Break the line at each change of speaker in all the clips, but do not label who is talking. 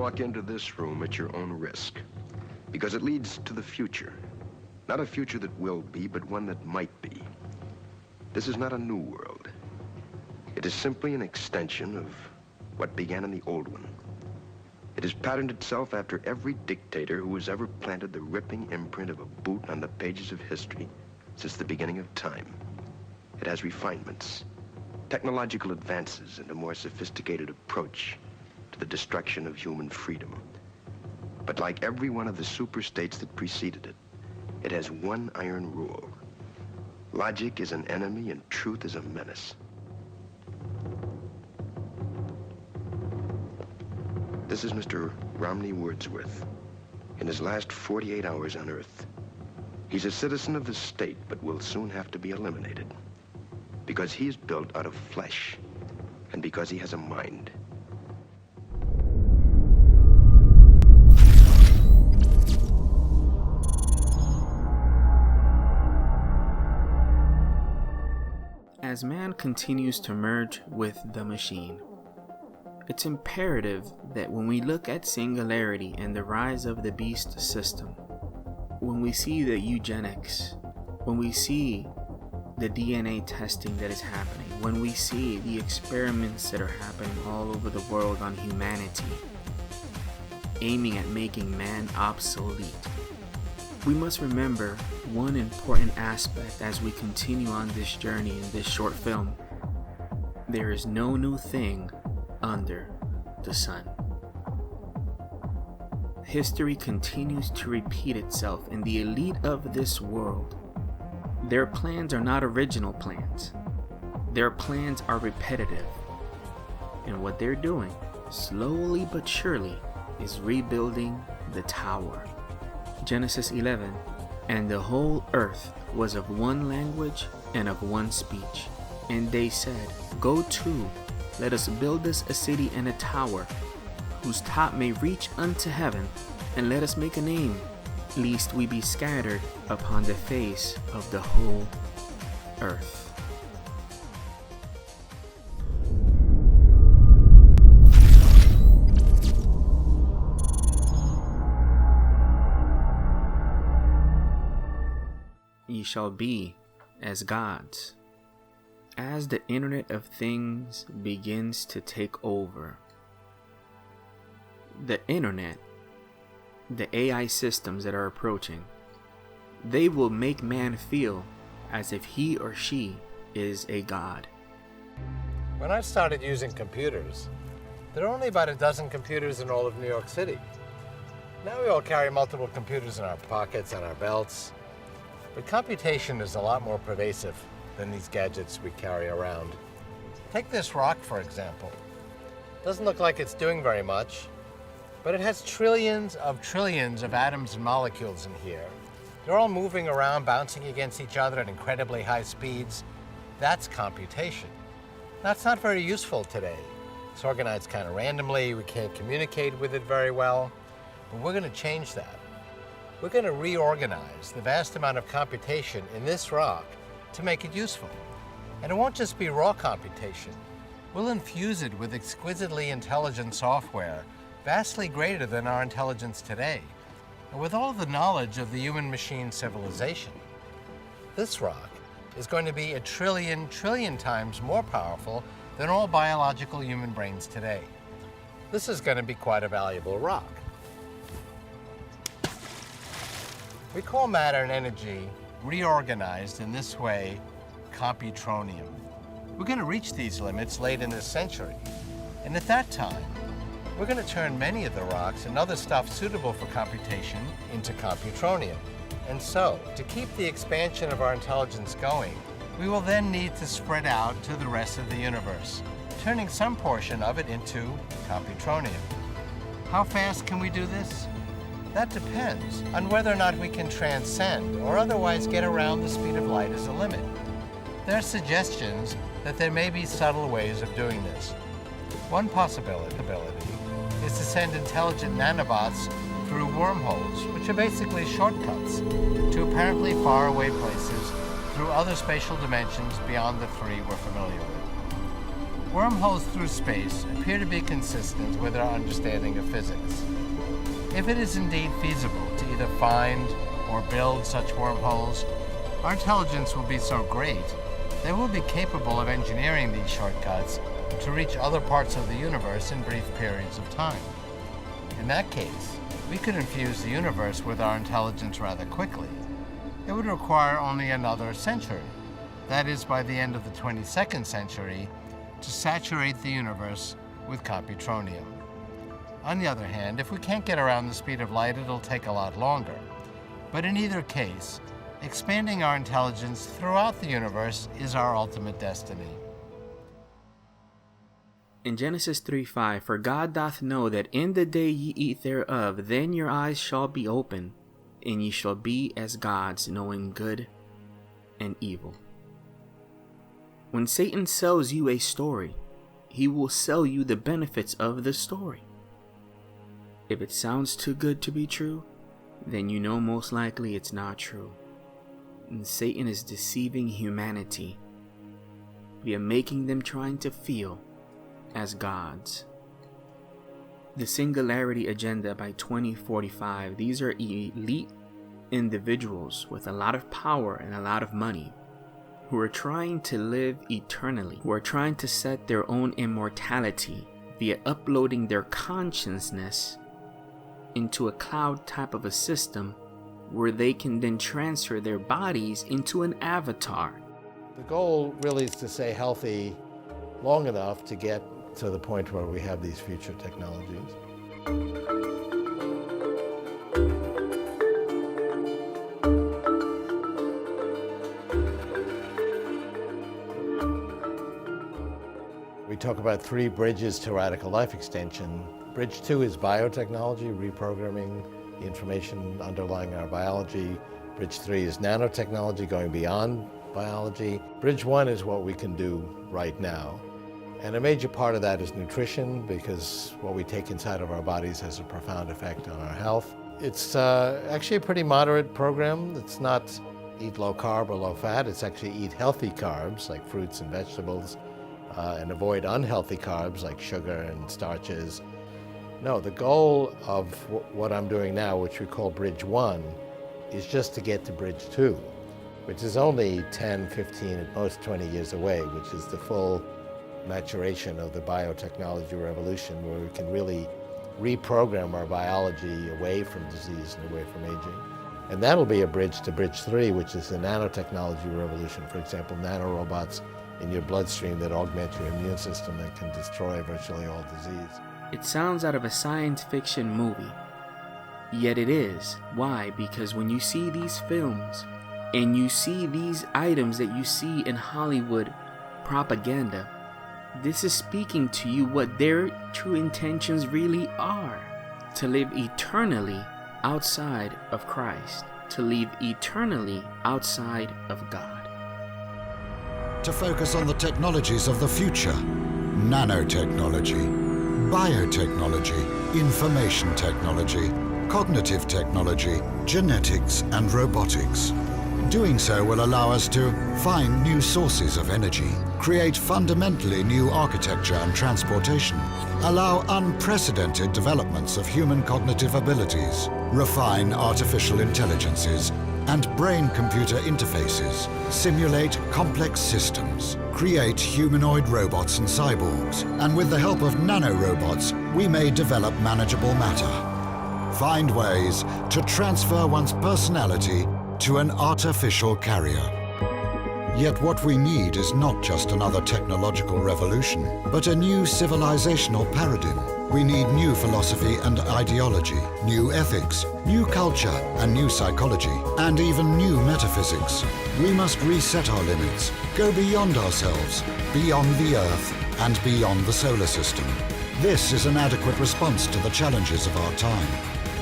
walk into this room at your own risk, because it leads to the future. Not a future that will be, but one that might be. This is not a new world. It is simply an extension of what began in the old one. It has patterned itself after every dictator who has ever planted the ripping imprint of a boot on the pages of history since the beginning of time. It has refinements, technological advances, and a more sophisticated approach to the destruction of human freedom. But like every one of the super-states that preceded it, it has one iron rule. Logic is an enemy and truth is a menace. This is Mr. Romney Wordsworth in his last 48 hours on Earth. He's a citizen of the state, but will soon have to be eliminated because he is built out of flesh and because he has a mind.
As man continues to merge with the machine, it's imperative that when we look at Singularity and the rise of the beast system, when we see the eugenics, when we see the DNA testing that is happening, when we see the experiments that are happening all over the world on humanity, aiming at making man obsolete, we must remember one important aspect as we continue on this journey in this short film. There is no new thing under the sun. History continues to repeat itself, and the elite of this world, their plans are not original plans. Their plans are repetitive. And what they're doing, slowly but surely, is rebuilding the tower. Genesis 11, and the whole earth was of one language and of one speech. And they said, Go to, let us build us a city and a tower, whose top may reach unto heaven, and let us make a name, lest we be scattered upon the face of the whole earth. Ye shall be as gods. As the Internet of Things begins to take over, the Internet, the AI systems that are approaching, they will make man feel as if he or she is a god.
When I started using computers, there were only about a dozen computers in all of New York City. Now we all carry multiple computers in our pockets and our belts. But computation is a lot more pervasive than these gadgets we carry around. Take this rock, for example. Doesn't look like it's doing very much, but it has trillions of atoms and molecules in here. They're all moving around, bouncing against each other at incredibly high speeds. That's computation. That's not very useful today. It's organized kind of randomly. We can't communicate with it very well, but we're going to change that. We're going to reorganize the vast amount of computation in this rock to make it useful. And it won't just be raw computation. We'll infuse it with exquisitely intelligent software, vastly greater than our intelligence today, and with all the knowledge of the human-machine civilization. This rock is going to be a trillion times more powerful than all biological human brains today. This is going to be quite a valuable rock. We call matter and energy reorganized in this way computronium. We're going to reach these limits late in this century. And at that time, we're going to turn many of the rocks and other stuff suitable for computation into computronium. And so, to keep the expansion of our intelligence going, we will then need to spread out to the rest of the universe, turning some portion of it into computronium. How fast can we do this? That depends on whether or not we can transcend or otherwise get around the speed of light as a limit. There are suggestions that there may be subtle ways of doing this. One possibility is to send intelligent nanobots through wormholes, which are basically shortcuts to apparently faraway places through other spatial dimensions beyond the three we're familiar with. Wormholes through space appear to be consistent with our understanding of physics. If it is indeed feasible to either find or build such wormholes, our intelligence will be so great that we'll be capable of engineering these shortcuts to reach other parts of the universe in brief periods of time. In that case, we could infuse the universe with our intelligence rather quickly. It would require only another century, that is, by the end of the 22nd century, to saturate the universe with computronium. On the other hand, if we can't get around the speed of light, it'll take a lot longer. But in either case, expanding our intelligence throughout the universe is our ultimate destiny.
In Genesis 3:5, for God doth know that in the day ye eat thereof, then your eyes shall be open, and ye shall be as gods, knowing good and evil. When Satan sells you a story, he will sell you the benefits of the story. If it sounds too good to be true, then you know most likely it's not true. And Satan is deceiving humanity via making them trying to feel as gods. The Singularity Agenda by 2045, these are elite individuals with a lot of power and a lot of money who are trying to live eternally, who are trying to set their own immortality via uploading their consciousness into a cloud type of a system where they can then transfer their bodies into an avatar.
The goal really is to stay healthy long enough to get to the point where we have these future technologies. We talk about 3 bridges to radical life extension. Bridge 2 is biotechnology, reprogramming the information underlying our biology. Bridge 3 is nanotechnology, going beyond biology. Bridge 1 is what we can do right now. And a major part of that is nutrition, because what we take inside of our bodies has a profound effect on our health. It's actually a pretty moderate program. It's not eat low carb or low fat. It's actually eat healthy carbs like fruits and vegetables, and avoid unhealthy carbs like sugar and starches. No, the goal of what I'm doing now, which we call Bridge 1, is just to get to Bridge 2, which is only 10, 15, at most 20 years away, which is the full maturation of the biotechnology revolution, where we can really reprogram our biology away from disease and away from aging. And that'll be a bridge to Bridge 3, which is the nanotechnology revolution. For example, nanorobots in your bloodstream that augment your immune system that can destroy virtually all disease.
It sounds out of a science fiction movie, yet it is. Why? Because when you see these films and you see these items that you see in Hollywood propaganda, this is speaking to you what their true intentions really are: to live eternally outside of Christ, to live eternally outside of God.
To focus on the technologies of the future: nanotechnology, biotechnology, information technology, cognitive technology, genetics, and robotics. Doing so will allow us to find new sources of energy, create fundamentally new architecture and transportation, allow unprecedented developments of human cognitive abilities, refine artificial intelligences and brain-computer interfaces, simulate complex systems, create humanoid robots and cyborgs, and with the help of nanorobots, we may develop manageable matter. Find ways to transfer one's personality to an artificial carrier. Yet what we need is not just another technological revolution, but a new civilizational paradigm. We need new philosophy and ideology, new ethics, new culture and new psychology, and even new metaphysics. We must reset our limits, go beyond ourselves, beyond the Earth, and beyond the solar system. This is an adequate response to the challenges of our time.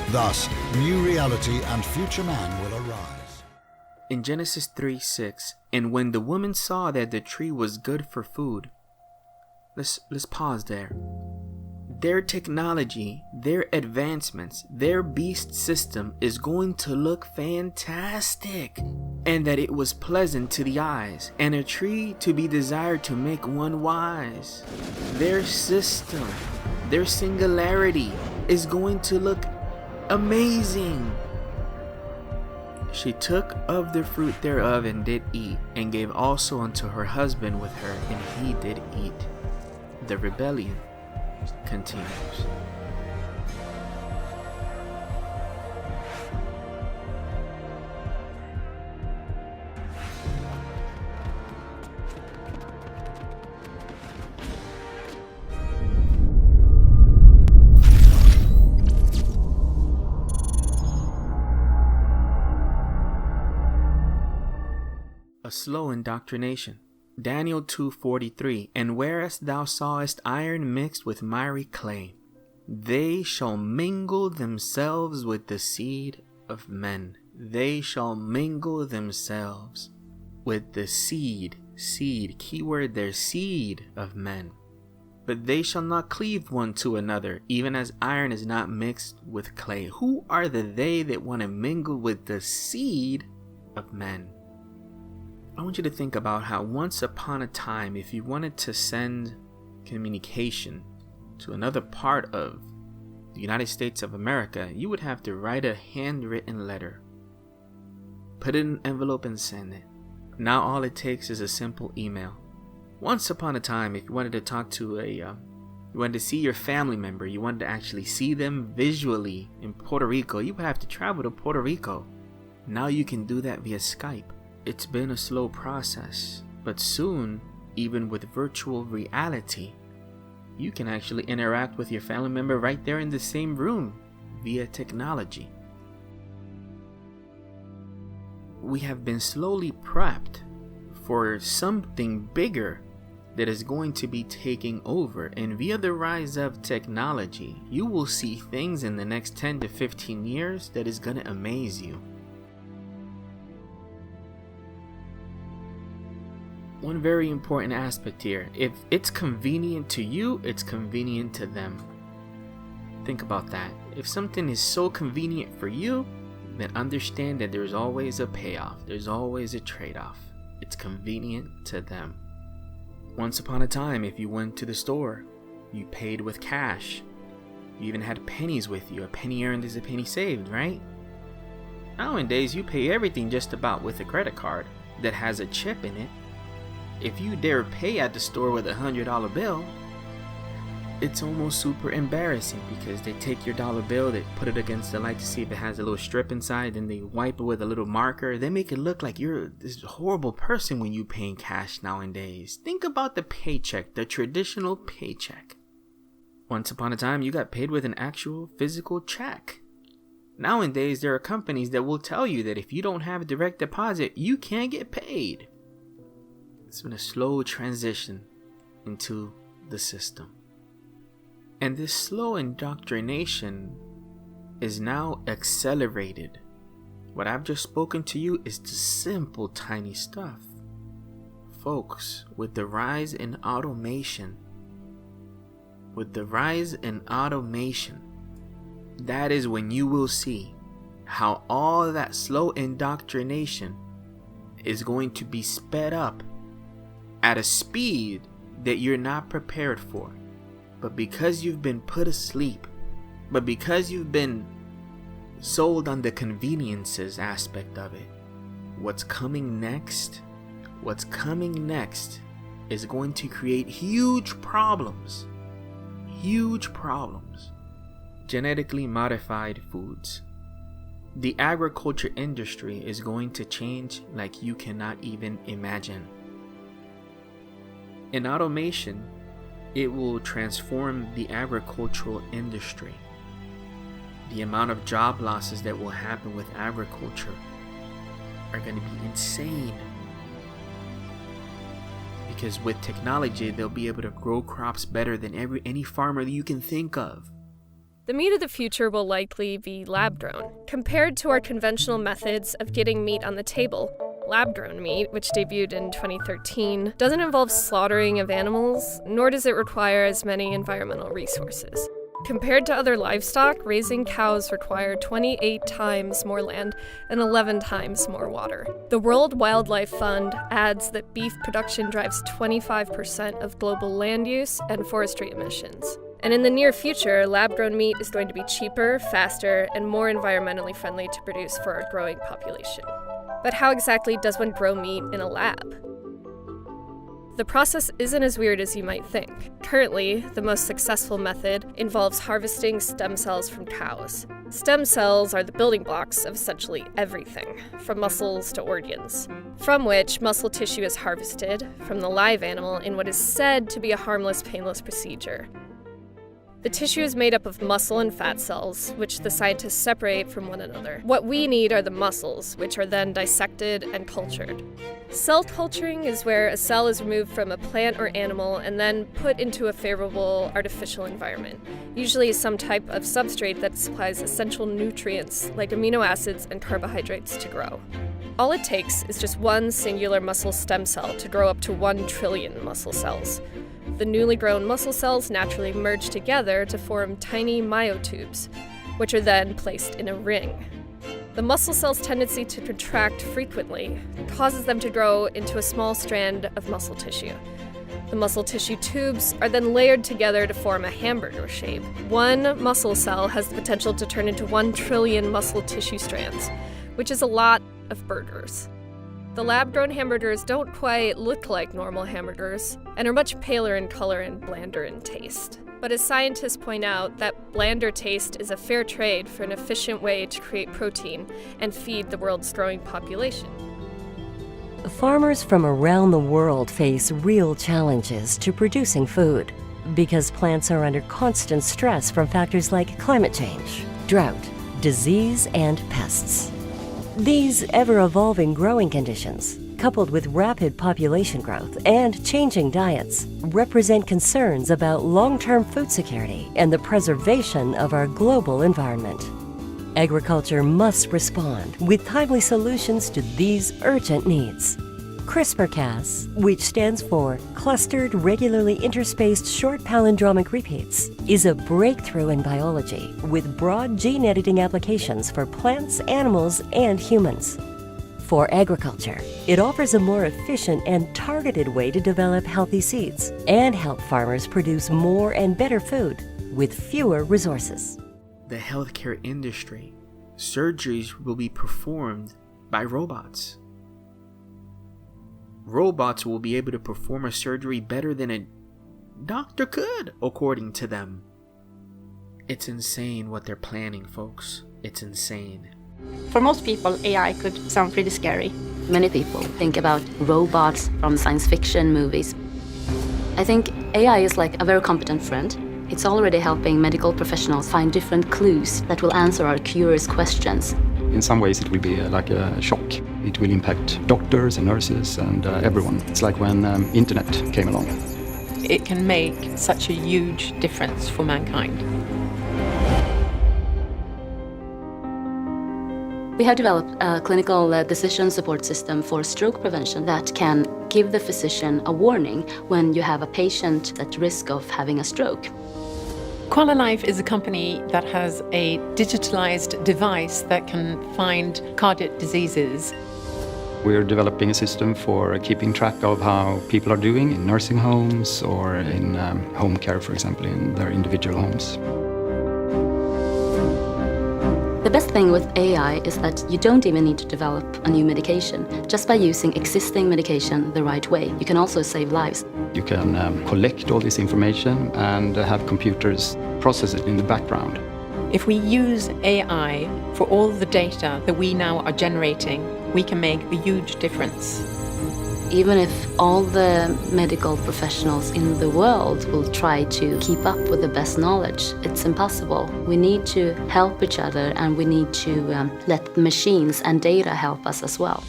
Thus, new reality and future man will arise.
In Genesis 3:6, and when the woman saw that the tree was good for food, let's pause there. their technology, their advancements, their beast system is going to look fantastic, and that it was pleasant to the eyes, and a tree to be desired to make one wise. Their system, their singularity is going to look amazing. She took of the fruit thereof and did eat, and gave also unto her husband with her, and he did eat. The rebellion continues. A slow indoctrination. Daniel 2:43, and whereas thou sawest iron mixed with miry clay, they shall mingle themselves with the seed of men. They shall mingle themselves with the seed, keyword there, seed of men. But they shall not cleave one to another, even as iron is not mixed with clay. Who are the they that want to mingle with the seed of men? I want you to think about how once upon a time, if you wanted to send communication to another part of the United States of America, you would have to write a handwritten letter, put it in an envelope and send it. Now all it takes is a simple email. Once upon a time, if you wanted to talk to you wanted to see your family member, you wanted to actually see them visually in Puerto Rico, you would have to travel to Puerto Rico. Now you can do that via Skype. It's been a slow process, but soon, even with virtual reality, you can actually interact with your family member right there in the same room via technology. We have been slowly prepped for something bigger that is going to be taking over, and via the rise of technology, you will see things in the next 10 to 15 years that is going to amaze you. One very important aspect here, if it's convenient to you, it's convenient to them. Think about that. If something is so convenient for you, then understand that there's always a payoff. There's always a trade-off. It's convenient to them. Once upon a time, if you went to the store, you paid with cash. You even had pennies with you. A penny earned is a penny saved, right? Nowadays, you pay everything just about with a credit card that has a chip in it. If you dare pay at the store with $100 bill, it's almost super embarrassing because they take your dollar bill, they put it against the light to see if it has a little strip inside, then they wipe it with a little marker. They make it look like you're this horrible person when you pay in cash nowadays. Think about the paycheck, the traditional paycheck. Once upon a time, you got paid with an actual physical check. Nowadays, there are companies that will tell you that if you don't have direct deposit, you can't get paid. It's been a slow transition into the system. And this slow indoctrination is now accelerated. What I've just spoken to you is the simple, tiny stuff. Folks, with the rise in automation, that is when you will see how all that slow indoctrination is going to be sped up at a speed that you're not prepared for. But because you've been put asleep, but because you've been sold on the conveniences aspect of it, what's coming next is going to create huge problems. Genetically modified foods. The agriculture industry is going to change like you cannot even imagine. In automation, it will transform the agricultural industry. The amount of job losses that will happen with agriculture are going to be insane. Because with technology, they'll be able to grow crops better than any farmer that you can think of.
The meat of the future will likely be lab-grown. Compared to our conventional methods of getting meat on the table, Lab-grown meat, which debuted in 2013, doesn't involve slaughtering of animals, nor does it require as many environmental resources. Compared to other livestock, raising cows require 28 times more land and 11 times more water. The World Wildlife Fund adds that beef production drives 25% of global land use and forestry emissions. And in the near future, lab-grown meat is going to be cheaper, faster, and more environmentally friendly to produce for our growing population. But how exactly does one grow meat in a lab? The process isn't as weird as you might think. Currently, the most successful method involves harvesting stem cells from cows. Stem cells are the building blocks of essentially everything, from muscles to organs, from which muscle tissue is harvested from the live animal in what is said to be a harmless, painless procedure. The tissue is made up of muscle and fat cells, which the scientists separate from one another. What we need are the muscles, which are then dissected and cultured. Cell culturing is where a cell is removed from a plant or animal and then put into a favorable artificial environment, usually some type of substrate that supplies essential nutrients like amino acids and carbohydrates to grow. All it takes is just one singular muscle stem cell to grow up to 1 trillion muscle cells. The newly grown muscle cells naturally merge together to form tiny myotubes, which are then placed in a ring. The muscle cell's tendency to contract frequently causes them to grow into a small strand of muscle tissue. The muscle tissue tubes are then layered together to form a hamburger shape. One muscle cell has the potential to turn into 1 trillion muscle tissue strands, which is a lot of burgers. The lab-grown hamburgers don't quite look like normal hamburgers and are much paler in color and blander in taste. But as scientists point out, that blander taste is a fair trade for an efficient way to create protein and feed the world's growing population.
Farmers from around the world face real challenges to producing food because plants are under constant stress from factors like climate change, drought, disease, and pests. These ever-evolving growing conditions, coupled with rapid population growth and changing diets, represent concerns about long-term food security and the preservation of our global environment. Agriculture must respond with timely solutions to these urgent needs. CRISPR-Cas, which stands for Clustered Regularly Interspaced Short Palindromic Repeats, is a breakthrough in biology with broad gene editing applications for plants, animals, and humans. For agriculture, it offers a more efficient and targeted way to develop healthy seeds and help farmers produce more and better food with fewer resources.
The healthcare industry, surgeries will be performed by robots. Robots will be able to perform a surgery better than a doctor could, according to them. It's insane what they're planning, folks. It's insane.
For most people, AI could sound pretty scary.
Many people think about robots from science fiction movies. I think AI is like a very competent friend. It's already helping medical professionals find different clues that will answer our curious questions.
In some ways it will be like a shock. It will impact doctors and nurses and everyone. It's like when internet came along.
It can make such a huge difference for mankind.
We have developed a clinical decision support system for stroke prevention that can give the physician a warning when you have a patient at risk of having a stroke.
Qualilife is a company that has a digitalized device that can find cardiac diseases.
We're developing a system for keeping track of how people are doing in nursing homes or in home care, for example, in their individual homes.
The best thing with AI is that you don't even need to develop a new medication. Just by using existing medication the right way, you can also save lives.
You can collect all this information and have computers process it in the background.
If we use AI for all the data that we now are generating, we can make a huge difference.
Even if all the medical professionals in the world will try to keep up with the best knowledge, it's impossible. We need to help each other, and we need to let machines and data help us as well.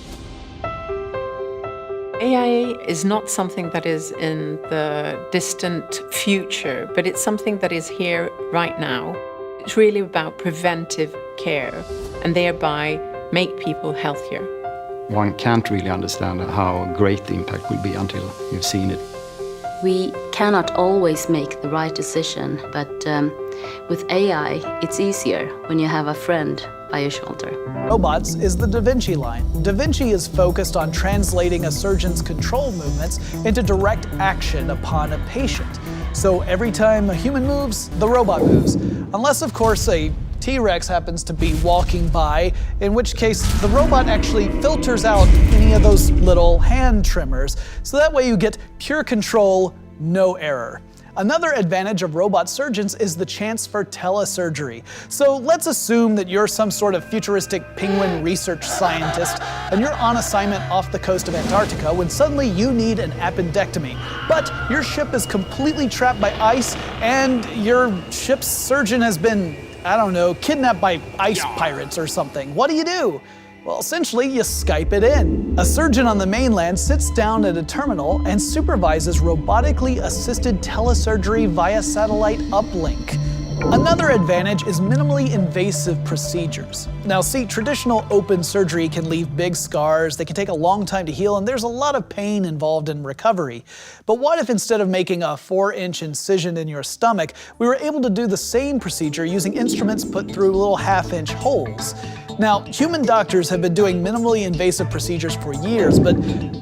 AI is not something that is in the distant future, but it's something that is here right now. It's really about preventive care and thereby make people healthier.
one can't really understand how great the impact will be until you've seen it.
We cannot always make the right decision, but with AI, it's easier when you have a friend by your shoulder.
Robots is the Da Vinci line. Da Vinci is focused on translating a surgeon's control movements into direct action upon a patient. So every time a human moves, the robot moves. Unless, of course, a T-Rex happens to be walking by, in which case the robot actually filters out any of those little hand trimmers, so that way you get pure control, no error. Another advantage of robot surgeons is the chance for telesurgery. So let's assume that you're some sort of futuristic penguin research scientist and you're on assignment off the coast of Antarctica when suddenly you need an appendectomy. But your ship is completely trapped by ice and your ship's surgeon has been, I don't know, kidnapped by ice pirates or something. What do? Well, essentially, you Skype it in. A surgeon on the mainland sits down at a terminal and supervises robotically assisted telesurgery via satellite uplink. Another advantage is minimally invasive procedures. Now see, traditional open surgery can leave big scars, they can take a long time to heal, and there's a lot of pain involved in recovery. But what if instead of making a 4-inch incision in your stomach, we were able to do the same procedure using instruments put through little 1/2-inch holes? Now, human doctors have been doing minimally invasive procedures for years, but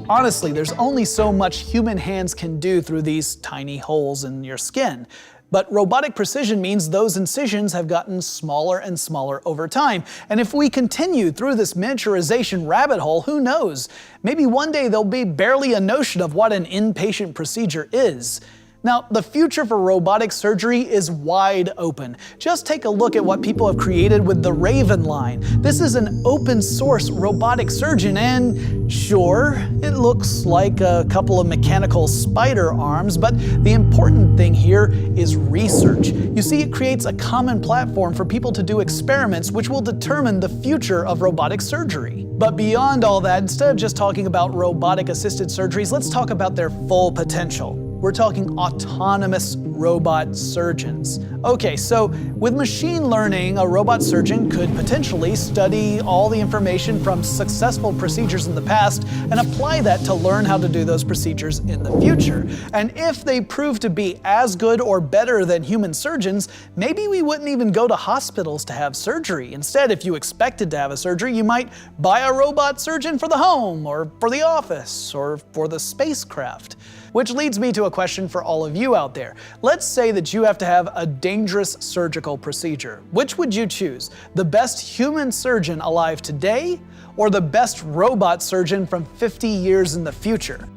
honestly, there's only so much human hands can do through these tiny holes in your skin. But robotic precision means those incisions have gotten smaller and smaller over time. And if we continue through this miniaturization rabbit hole, who knows? Maybe one day there'll be barely a notion of what an inpatient procedure is. Now, the future for robotic surgery is wide open. Just take a look at what people have created with the Raven line. This is an open source robotic surgeon, and sure, it looks like a couple of mechanical spider arms, but the important thing here is research. You see, it creates a common platform for people to do experiments which will determine the future of robotic surgery. But beyond all that, instead of just talking about robotic assisted surgeries, let's talk about their full potential. We're talking autonomous robot surgeons. Okay, so with machine learning, a robot surgeon could potentially study all the information from successful procedures in the past and apply that to learn how to do those procedures in the future. And if they prove to be as good or better than human surgeons, maybe we wouldn't even go to hospitals to have surgery. Instead, if you expected to have a surgery, you might buy a robot surgeon for the home, or for the office, or for the spacecraft. Which leads me to a question for all of you out there. Let's say that you have to have a dangerous surgical procedure. Which would you choose? The best human surgeon alive today, or the best robot surgeon from 50 years in the future?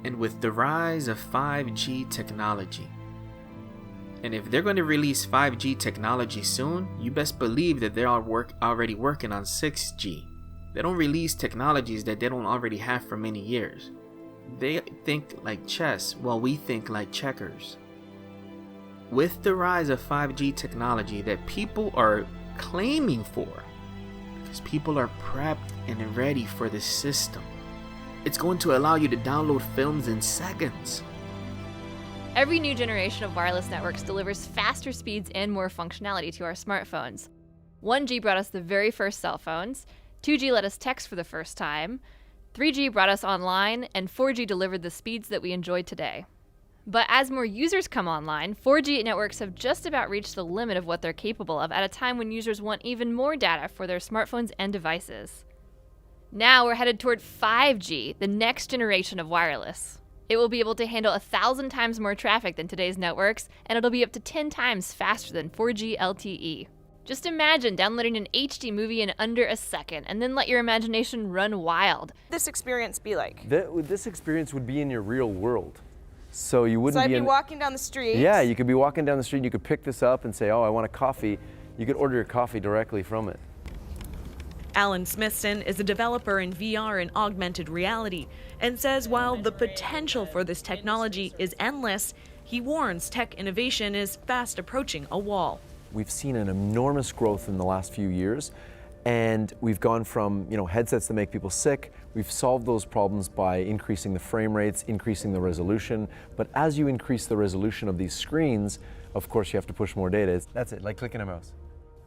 And with the rise of 5G technology, and if they're going to release 5G technology soon, you best believe that they're already working on 6G. They don't release technologies that they don't already have for many years. They think like chess, while we think like checkers. With the rise of 5G technology that people are claiming for, because people are prepped and ready for this system, it's going to allow you to download films in seconds.
Every new generation of wireless networks delivers faster speeds and more functionality to our smartphones. 1G brought us the very first cell phones, 2G let us text for the first time, 3G brought us online, and 4G delivered the speeds that we enjoy today. But as more users come online, 4G networks have just about reached the limit of what they're capable of at a time when users want even more data for their smartphones and devices. Now we're headed toward 5G, the next generation of wireless. It will be able to handle 1,000 times more traffic than today's networks, and it'll be up to 10 times faster than 4G LTE. Just imagine downloading an HD movie in under a second, and then let your imagination run wild.
This experience be like?
This experience would be in your real world. So you wouldn't
So I'd be walking down the street.
Yeah, you could be walking down the street and you could pick this up and say, oh, I want a coffee. You could order your coffee directly from it.
Alan Smithson is a developer in VR and augmented reality and says while the potential for this technology is endless, he warns tech innovation is fast approaching a wall.
We've seen an enormous growth in the last few years, and we've gone from headsets that make people sick. We've solved those problems by increasing the frame rates, increasing the resolution. But as you increase the resolution of these screens, of course you have to push more data. That's it, like clicking a mouse.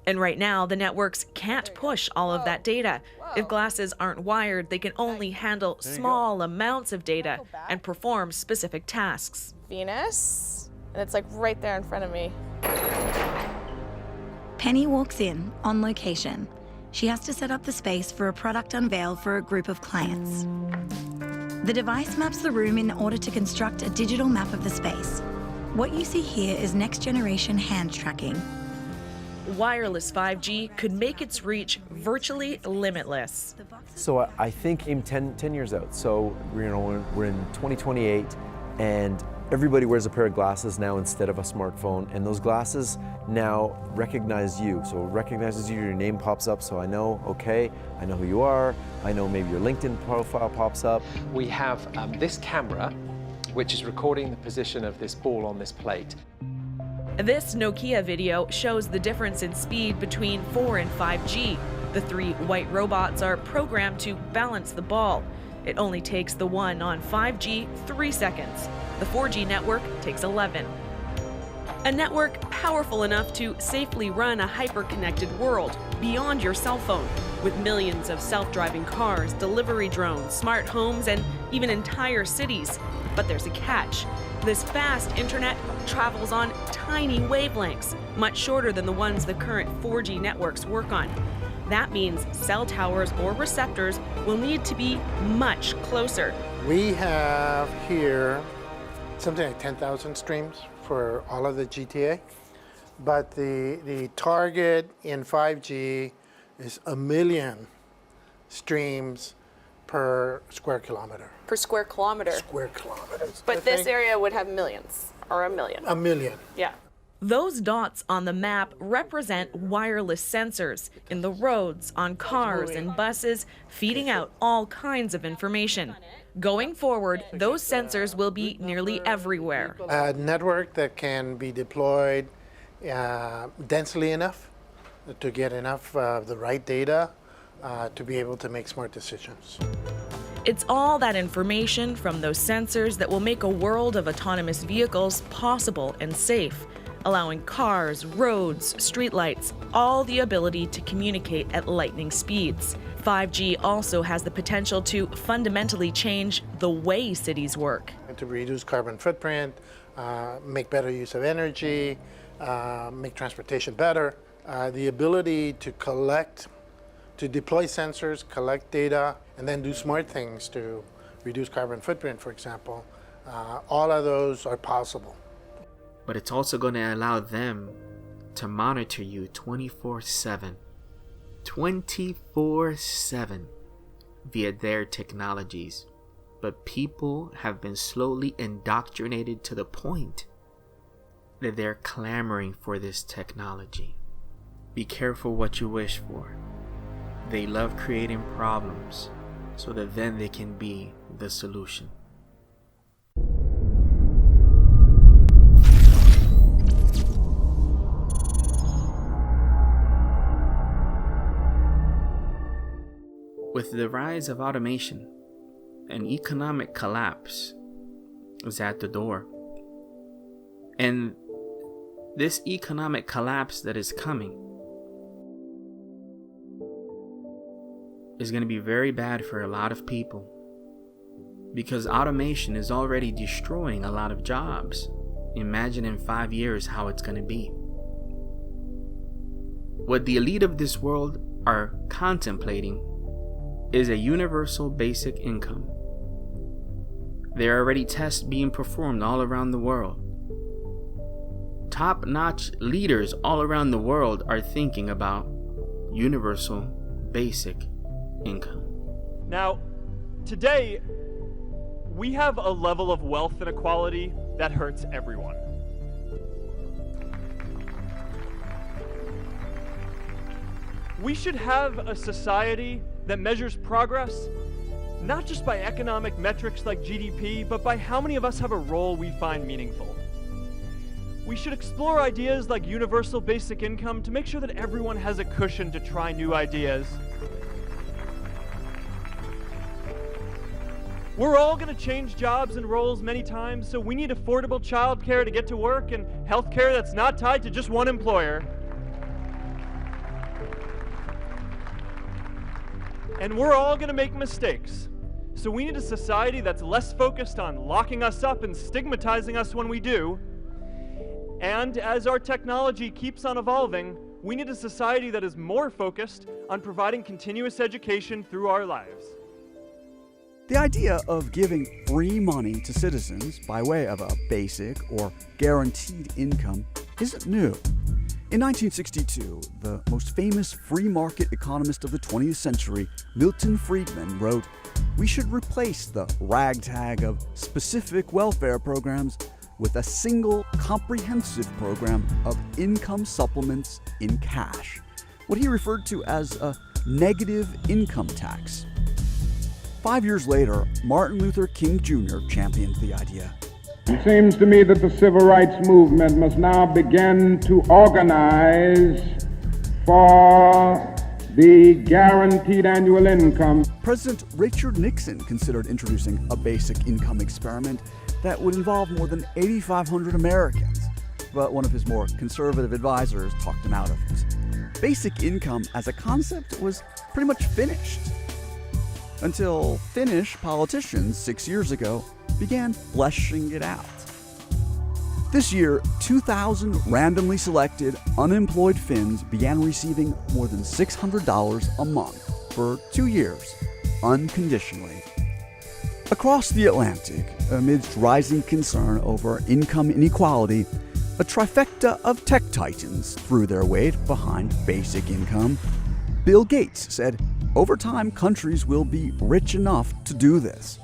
And right now, the networks can't push all of that data. If glasses aren't wired, they can only handle small amounts of data and perform specific tasks.
Venus, and it's like right there in front of me.
Penny walks in on location. She has to set up the space for a product unveil for a group of clients. The device maps the room in order to construct a digital map of the space. What you see here is next-generation hand tracking.
Wireless 5G could make its reach virtually limitless.
So I think aim 10 years out. So we're in 2028, and everybody wears a pair of glasses now instead of a smartphone, and those glasses now recognize you. So it recognizes you, your name pops up, so I know, okay, I know who you are, I know maybe your LinkedIn profile pops up.
We have this camera, which is recording the position of this ball on this plate.
This Nokia video shows the difference in speed between 4 and 5G. The 3 white robots are programmed to balance the ball. It only takes the one on 5G 3 seconds. The 4G network takes 11. A network powerful enough to safely run a hyper-connected world beyond your cell phone, with millions of self-driving cars, delivery drones, smart homes, and even entire cities. But there's a catch. This fast internet travels on tiny wavelengths, much shorter than the ones the current 4G networks work on. That means cell towers or receptors will need to be much closer.
We have here something like 10,000 streams for all of the GTA, but the target in 5G is 1 million streams per square kilometer.
Per square kilometer.
Square kilometers.
But this area would have millions, or 1 million.
1 million.
Yeah.
Those dots on the map represent wireless sensors in the roads, on cars and buses, feeding out all kinds of information. Going forward, those sensors will be nearly everywhere.
A network that can be deployed densely enough to get enough of the right data to be able to make smart decisions.
It's all that information from those sensors that will make a world of autonomous vehicles possible and safe, allowing cars, roads, streetlights, all the ability to communicate at lightning speeds. 5G also has the potential to fundamentally change the way cities work.
To reduce carbon footprint, make better use of energy, make transportation better. The ability to collect, to deploy sensors, collect data, and then do smart things to reduce carbon footprint, for example. All of those are possible.
But it's also going to allow them to monitor you 24/7. 24/7 via their technologies. But people have been slowly indoctrinated to the point that they're clamoring for this technology. Be careful what you wish for. They love creating problems so that then they can be the solution. With the rise of automation, an economic collapse is at the door. And this economic collapse that is coming is going to be very bad for a lot of people, because automation is already destroying a lot of jobs. Imagine in 5 years how it's going to be. What the elite of this world are contemplating is a universal basic income. There are already tests being performed all around the world. Top-notch leaders all around the world are thinking about universal basic income.
Now, today, we have a level of wealth inequality that hurts everyone. We should have a society that measures progress not just by economic metrics like GDP, but by how many of us have a role we find meaningful. We should explore ideas like universal basic income to make sure that everyone has a cushion to try new ideas. We're all going to change jobs and roles many times, so we need affordable childcare to get to work and healthcare that's not tied to just one employer. And we're all going to make mistakes. So we need a society that's less focused on locking us up and stigmatizing us when we do. And as our technology keeps on evolving, we need a society that is more focused on providing continuous education through our lives.
The idea of giving free money to citizens by way of a basic or guaranteed income isn't new. In 1962, the most famous free market economist of the 20th century, Milton Friedman, wrote, "We should replace the ragtag of specific welfare programs with a single comprehensive program of income supplements in cash," what he referred to as a negative income tax. 5 years later, Martin Luther King Jr. championed the idea.
It seems to me that the civil rights movement must now begin to organize for the guaranteed annual income.
President Richard Nixon considered introducing a basic income experiment that would involve more than 8,500 Americans, but one of his more conservative advisors talked him out of it. Basic income as a concept was pretty much finished, until Finnish politicians 6 years ago began fleshing it out. This year, 2,000 randomly selected unemployed Finns began receiving more than $600 a month for 2 years, unconditionally. Across the Atlantic, amidst rising concern over income inequality, a trifecta of tech titans threw their weight behind basic income. Bill Gates said, "Over time, countries will be rich enough to do this."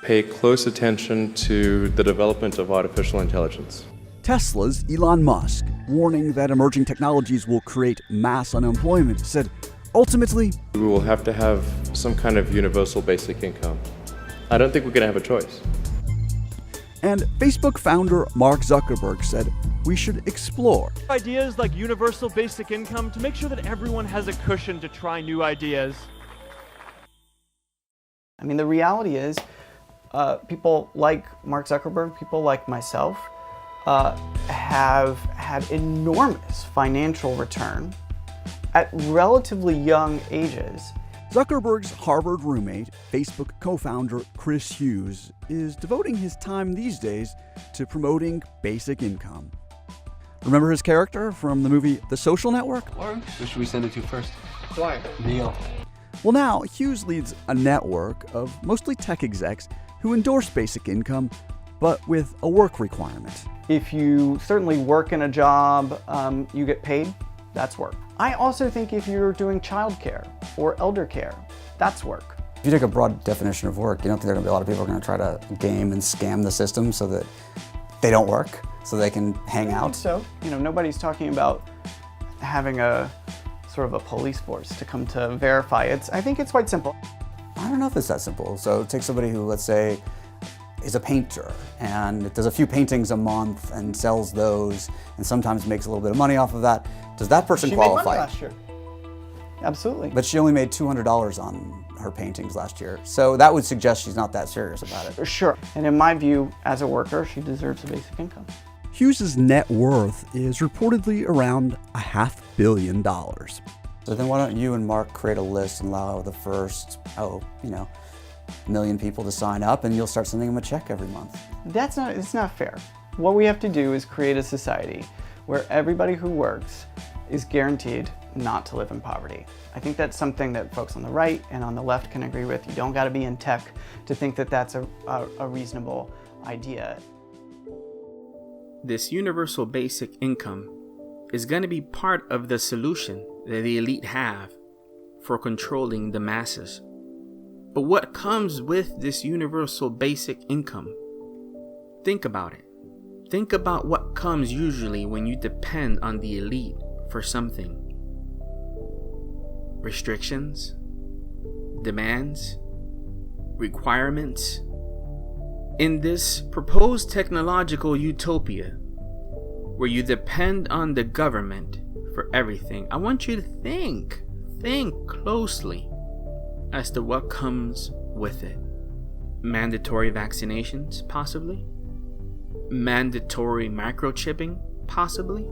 Pay close attention to the development of artificial intelligence.
Tesla's Elon Musk, warning that emerging technologies will create mass unemployment, said, "Ultimately,
We will have to have some kind of universal basic income. I don't think we're going to have a choice."
And Facebook founder Mark Zuckerberg said, "We should explore
Ideas like universal basic income to make sure that everyone has a cushion to try new ideas.
I mean, the reality is, people like Mark Zuckerberg, people like myself, have had enormous financial return at relatively young ages.
Zuckerberg's Harvard roommate, Facebook co-founder Chris Hughes, is devoting his time these days to promoting basic income. Remember his character from the movie The Social Network?
Who should we send it to first?
Dwight.
Neil.
Well, now Hughes leads a network of mostly tech execs who endorse basic income, but with a work requirement.
If you certainly work in a job, you get paid, that's work. I also think if you're doing childcare or elder care, that's work.
If you take a broad definition of work, you don't think there are going to be a lot of people who are going to try to game and scam the system so that they don't work, so they can hang out?
So, nobody's talking about having a sort of a police force to come to verify it. I think it's quite simple.
I don't know if it's that simple. So take somebody who, let's say, is a painter and does a few paintings a month and sells those and sometimes makes a little bit of money off of that. Does that person qualify?
She made money last year. Absolutely.
But she only made $200 on her paintings last year. So that would suggest she's not that serious about it.
Sure. And in my view, as a worker, she deserves a basic income.
Hughes's net worth is reportedly around $500 million.
So then why don't you and Mark create a list and allow the first, million people to sign up, and you'll start sending them a check every month.
It's not fair. What we have to do is create a society where everybody who works is guaranteed not to live in poverty. I think that's something that folks on the right and on the left can agree with. You don't got to be in tech to think that that's a reasonable idea.
This universal basic income is going to be part of the solution that the elite have for controlling the masses. But what comes with this universal basic income? Think about it. Think about what comes usually when you depend on the elite for something. Restrictions, demands, requirements. In this proposed technological utopia, where you depend on the government for everything, I want you to think closely as to what comes with it. Mandatory vaccinations, possibly. Mandatory microchipping, possibly.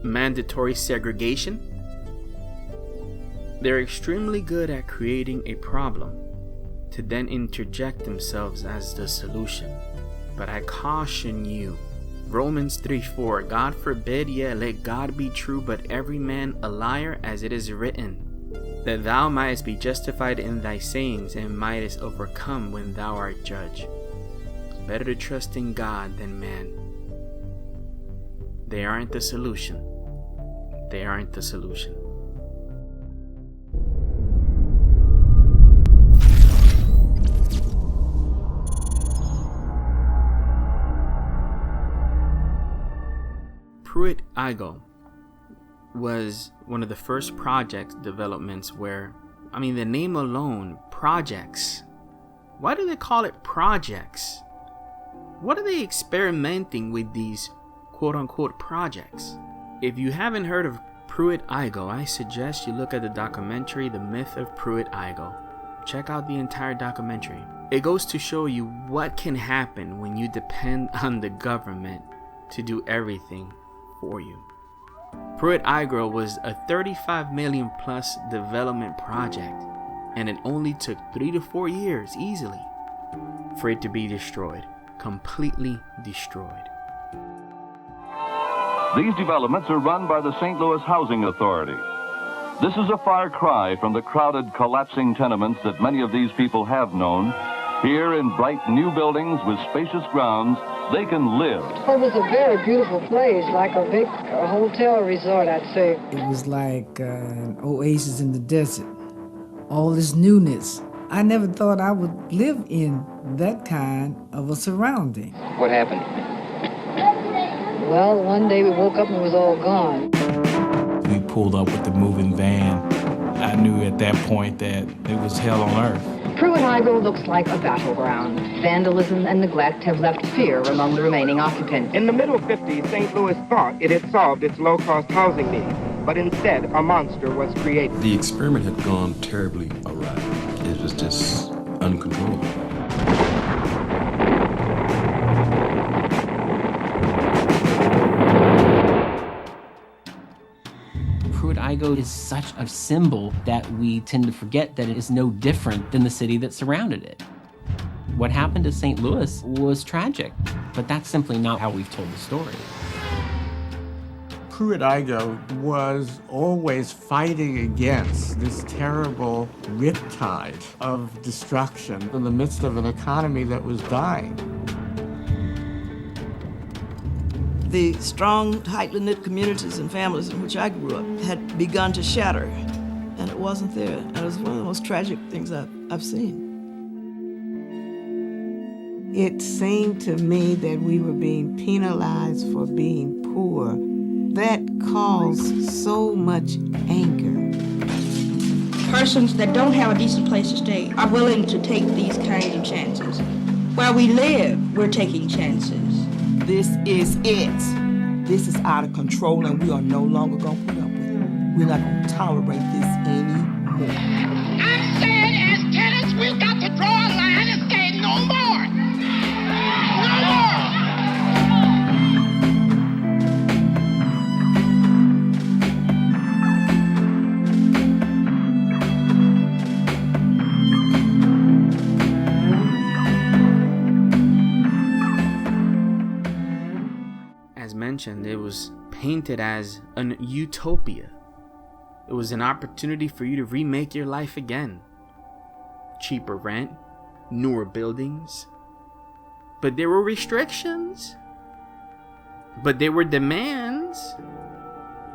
Mandatory segregation. They're extremely good at creating a problem to then interject themselves as the solution. But I caution you, Romans 3:4, God forbid, yea, let God be true, but every man a liar, as it is written, that thou mightest be justified in thy sayings and mightest overcome when thou art judged. It's better to trust in God than man. They aren't the solution. They aren't the solution. Pruitt-Igoe was one of the first project developments where, I mean, the name alone, projects. Why do they call it projects? What are they experimenting with these quote-unquote projects? If you haven't heard of Pruitt-Igoe, I suggest you look at the documentary The Myth of Pruitt-Igoe. Check out the entire documentary. It goes to show you what can happen when you depend on the government to do everything for you. Pruitt-Igoe was a 35 million plus development project, and it only took 3 to 4 years easily for it to be destroyed, completely destroyed.
These developments are run by the St. Louis Housing Authority. This is a far cry from the crowded, collapsing tenements that many of these people have known. Here in bright new buildings with spacious grounds, they can live.
It was a very beautiful place, like a big hotel resort, I'd say.
It was like an oasis in the desert. All this newness. I never thought I would live in that kind of a surrounding.
What happened? Well, one day we woke up and it was all gone.
We pulled up with the moving van. I knew at that point that it was hell on earth.
Pruitt-Igoe looks like a battleground. Vandalism and neglect have left fear among the remaining occupants.
In the middle 50s, St. Louis thought it had solved its low-cost housing needs, but instead a monster was created.
The experiment had gone terribly awry. It was just uncontrollable.
Pruitt-Igoe is such a symbol that we tend to forget that it is no different than the city that surrounded it. What happened to St. Louis was tragic, but that's simply not how we've told the story.
Pruitt-Igoe was always fighting against this terrible riptide of destruction in the midst of an economy that was dying.
The strong, tightly knit communities and families in which I grew up had begun to shatter, and it wasn't there. And it was one of the most tragic things I've seen.
It seemed to me that we were being penalized for being poor. That caused so much anger.
Persons that don't have a decent place to stay are willing to take these kinds of chances. Where we live, we're taking chances.
This is it. This is out of control, and we are no longer going to put up with it. We're not going to tolerate this anymore.
I'm saying, as tenants, we've got to draw a line and say no more. No more.
Mentioned, it was painted as an utopia. It was an opportunity for you to remake your life again. Cheaper rent, newer buildings. But there were restrictions. But there were demands.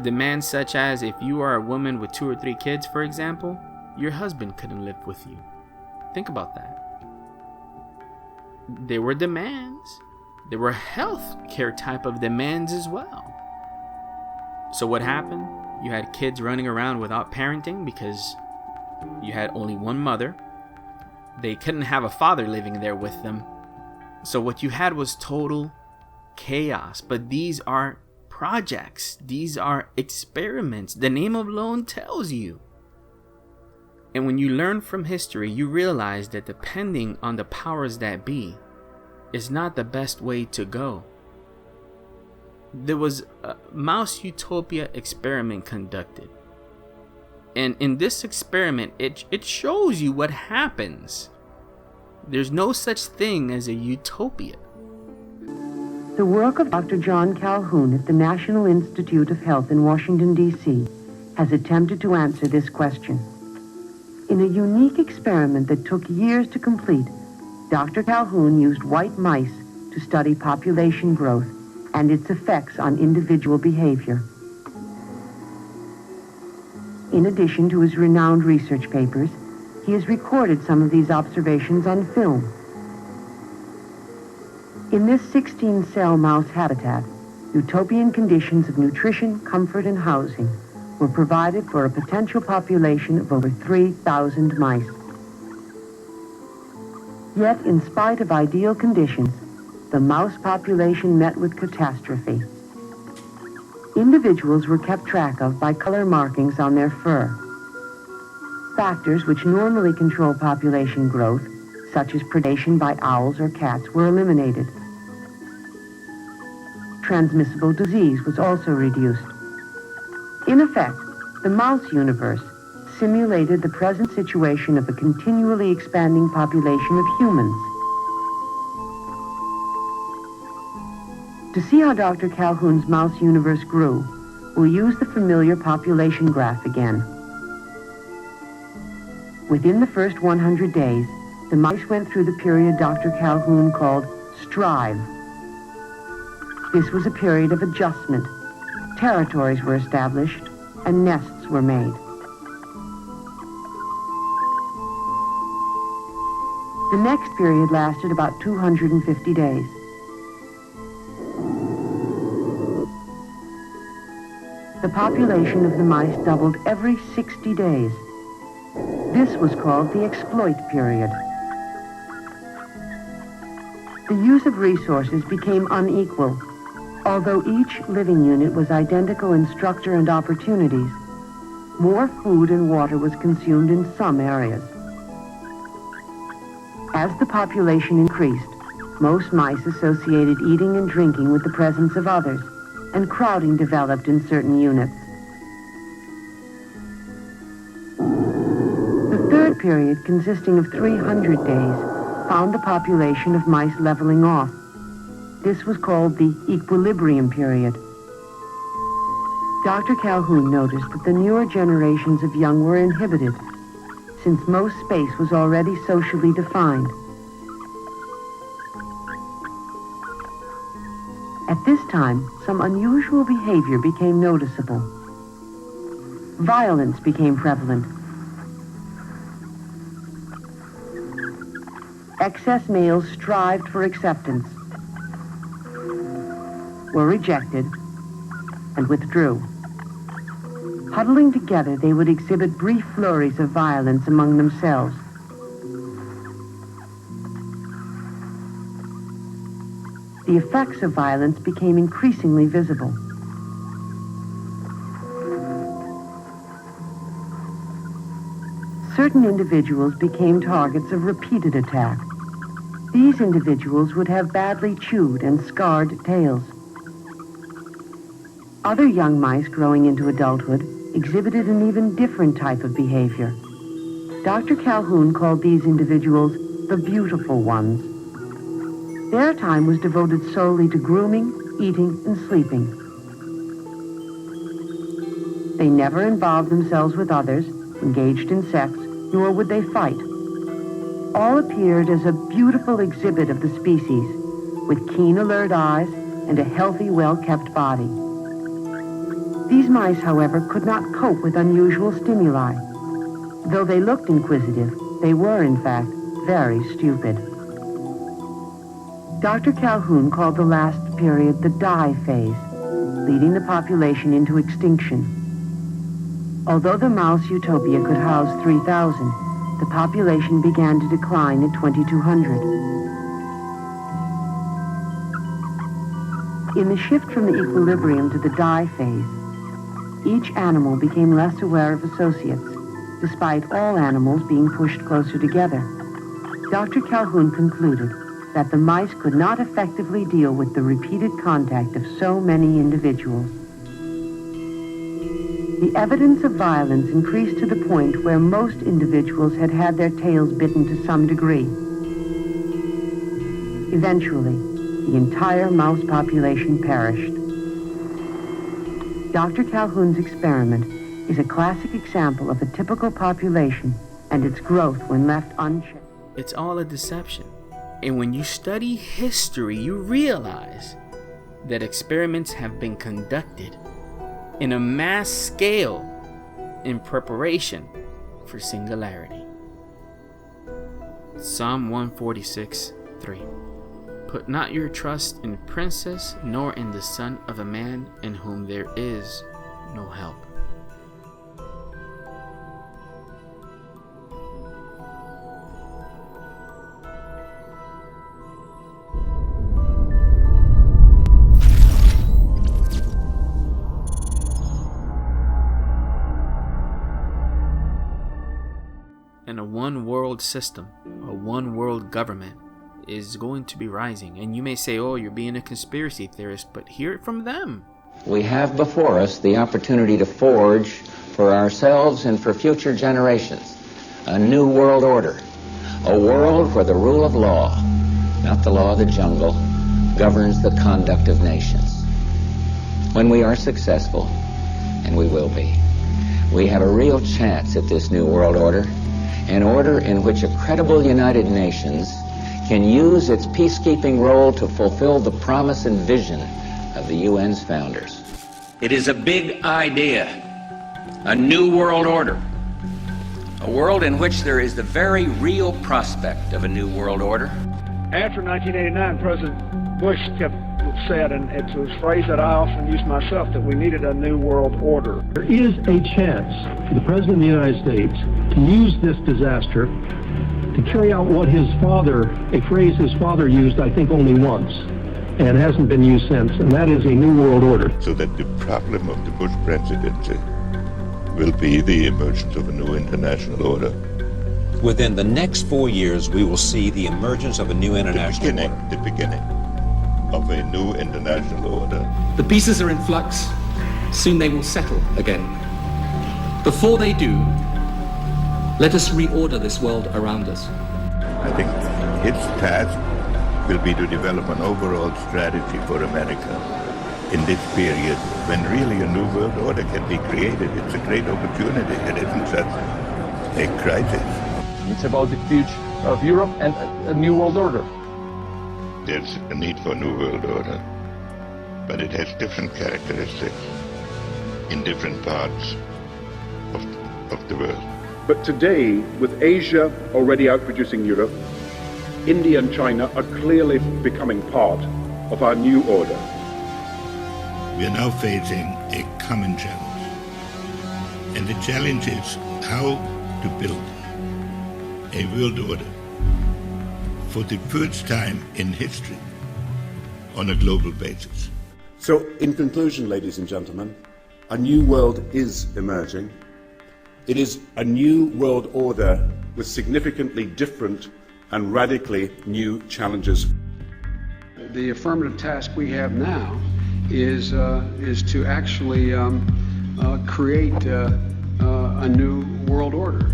Demands such as if you are a woman with 2 or 3 kids, for example, your husband couldn't live with you. Think about that. There were demands. There were health care type of demands as well. So what happened? You had kids running around without parenting because you had only one mother. They couldn't have a father living there with them. So what you had was total chaos. But these are projects. These are experiments. The name alone tells you. And when you learn from history, you realize that depending on the powers that be, is not the best way to go. There was a mouse utopia experiment conducted. And in this experiment, it shows you what happens. There's no such thing as a utopia.
The work of Dr. John Calhoun at the National Institute of Health in Washington, D.C. has attempted to answer this question. In a unique experiment that took years to complete, Dr. Calhoun used white mice to study population growth and its effects on individual behavior. In addition to his renowned research papers, he has recorded some of these observations on film. In this 16-cell mouse habitat, utopian conditions of nutrition, comfort, and housing were provided for a potential population of over 3,000 mice. Yet, in spite of ideal conditions, the mouse population met with catastrophe. Individuals were kept track of by color markings on their fur. Factors which normally control population growth, such as predation by owls or cats, were eliminated. Transmissible disease was also reduced. In effect, the mouse universe simulated the present situation of a continually expanding population of humans. To see how Dr. Calhoun's mouse universe grew, we'll use the familiar population graph again. Within the first 100 days, the mice went through the period Dr. Calhoun called strive. This was a period of adjustment. Territories were established and nests were made. The next period lasted about 250 days. The population of the mice doubled every 60 days. This was called the exploit period. The use of resources became unequal. Although each living unit was identical in structure and opportunities, more food and water was consumed in some areas. As the population increased, most mice associated eating and drinking with the presence of others, and crowding developed in certain units. The third period, consisting of 300 days, found the population of mice leveling off. This was called the equilibrium period. Dr. Calhoun noticed that the newer generations of young were inhibited, since most space was already socially defined. At this time, some unusual behavior became noticeable. Violence became prevalent. Excess males strived for acceptance, were rejected, and withdrew. Huddling together, they would exhibit brief flurries of violence among themselves. The effects of violence became increasingly visible. Certain individuals became targets of repeated attack. These individuals would have badly chewed and scarred tails. Other young mice growing into adulthood exhibited an even different type of behavior. Dr. Calhoun called these individuals the beautiful ones. Their time was devoted solely to grooming, eating, and sleeping. They never involved themselves with others, engaged in sex, nor would they fight. All appeared as a beautiful exhibit of the species, with keen, alert eyes and a healthy, well-kept body. These mice, however, could not cope with unusual stimuli. Though they looked inquisitive, they were, in fact, very stupid. Dr. Calhoun called the last period the die phase, leading the population into extinction. Although the mouse utopia could house 3,000, the population began to decline at 2,200. In the shift from the equilibrium to the die phase, each animal became less aware of associates, despite all animals being pushed closer together. Dr. Calhoun concluded that the mice could not effectively deal with the repeated contact of so many individuals. The evidence of violence increased to the point where most individuals had had their tails bitten to some degree. Eventually, the entire mouse population perished. Dr. Calhoun's experiment is a classic example of a typical population and its growth when left unchecked.
It's all a deception. And when you study history, you realize that experiments have been conducted in a mass scale in preparation for singularity. Psalm 146:3. Put not your trust in princes, nor in the son of a man in whom there is no help. And a one-world system, a one-world government is going to be rising. And you may say, oh, you're being a conspiracy theorist, but hear it from them.
We have before us the opportunity to forge for ourselves and for future generations a new world order, a world where the rule of law, not the law of the jungle, governs the conduct of nations. When we are successful, and we will be, we have a real chance at this new world order, an order in which a credible United Nations can use its peacekeeping role to fulfill the promise and vision of the UN's founders. It is a big idea, a new world order, a world in which there is the very real prospect of a new world order.
After 1989, President Bush said, and it's a phrase that I often use myself, that we needed a new world order.
There is a chance for the President of the United States to use this disaster to carry out what his father, a phrase his father used, I think, only once, and hasn't been used since, and that is a new world order.
So that the problem of the Bush presidency will be the emergence of a new international order.
Within the next 4 years, we will see the emergence of a new international order.
The beginning of a new international order.
The pieces are in flux. Soon they will settle again. Before they do, let us reorder this world around us.
I think its task will be to develop an overall strategy for America in this period when really a new world order can be created. It's a great opportunity. It isn't just a crisis.
It's about the future of Europe and a new world order.
There's a need for a new world order, but it has different characteristics in different parts of the world.
But today, with Asia already outproducing Europe, India and China are clearly becoming part of our new order.
We are now facing a common challenge. And the challenge is how to build a world order for the first time in history on a global basis.
So, in conclusion, ladies and gentlemen, a new world is emerging. It is a new world order with significantly different and radically new challenges.
The affirmative task we have now is to actually create a new world order.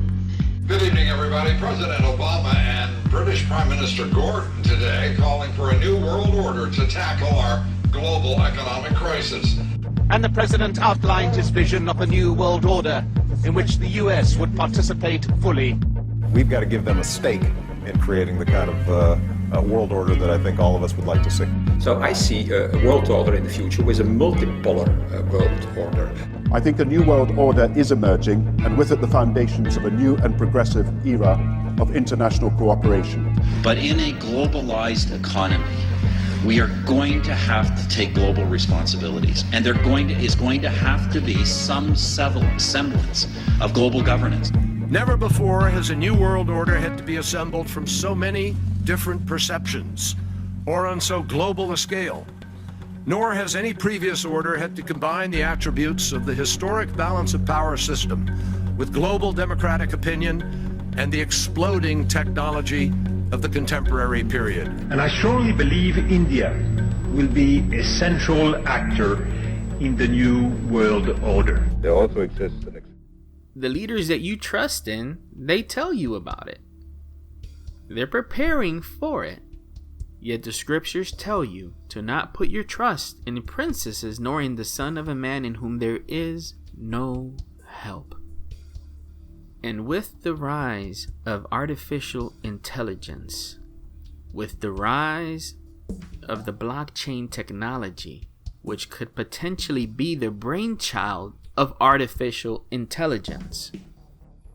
Good evening, everybody. President Obama and British Prime Minister Gordon today calling for a new world order to tackle our global economic crisis.
And the president outlined his vision of a new world order in which the U.S. would participate fully.
We've got to give them a stake in creating the kind of world order that I think all of us would like to see.
So I see a world order in the future with a multipolar world order.
I think a new world order is emerging, and with it the foundations of a new and progressive era of international cooperation.
But in a globalized economy, we are going to have to take global responsibilities, and there is going to have to be some semblance of global governance.
Never before has a new world order had to be assembled from so many different perceptions or on so global a scale. Nor has any previous order had to combine the attributes of the historic balance of power system with global democratic opinion and the exploding technology of the contemporary period.
And I strongly believe India will be a central actor in the new world order.
There also exists
the leaders that you trust in, they tell you about it. They're preparing for it. Yet the scriptures tell you to not put your trust in princesses nor in the son of a man in whom there is no help. And with the rise of artificial intelligence, with the rise of the blockchain technology, which could potentially be the brainchild of artificial intelligence.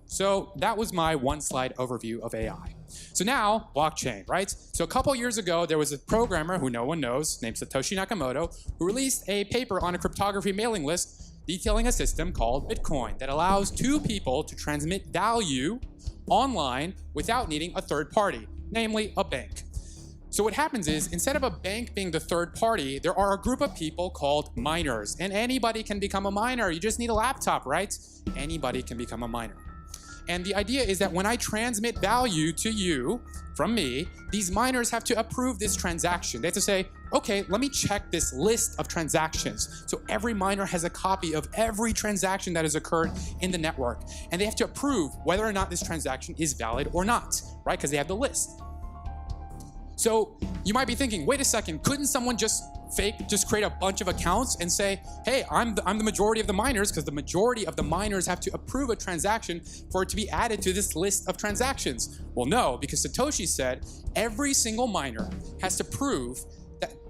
So that was my one slide overview of AI. So now, blockchain, right? So a couple years ago, there was a programmer who no one knows, named Satoshi Nakamoto, who released a paper on a cryptography mailing list detailing a system called Bitcoin that allows two people to transmit value online without needing a third party, namely a bank. So what happens is, instead of a bank being the third party, there are a group of people called miners, and anybody can become a miner. You just need a laptop, right? Anybody can become a miner. And the idea is that when I transmit value to you from me, these miners have to approve this transaction. They have to say, okay, let me check this list of transactions. So every miner has a copy of every transaction that has occurred in the network. And they have to approve whether or not this transaction is valid or not, right? Because they have the list. So you might be thinking, wait a second, couldn't someone just create a bunch of accounts and say, hey, I'm the majority of the miners, because the majority of the miners have to approve a transaction for it to be added to this list of transactions? Well, no, because Satoshi said every single miner has to prove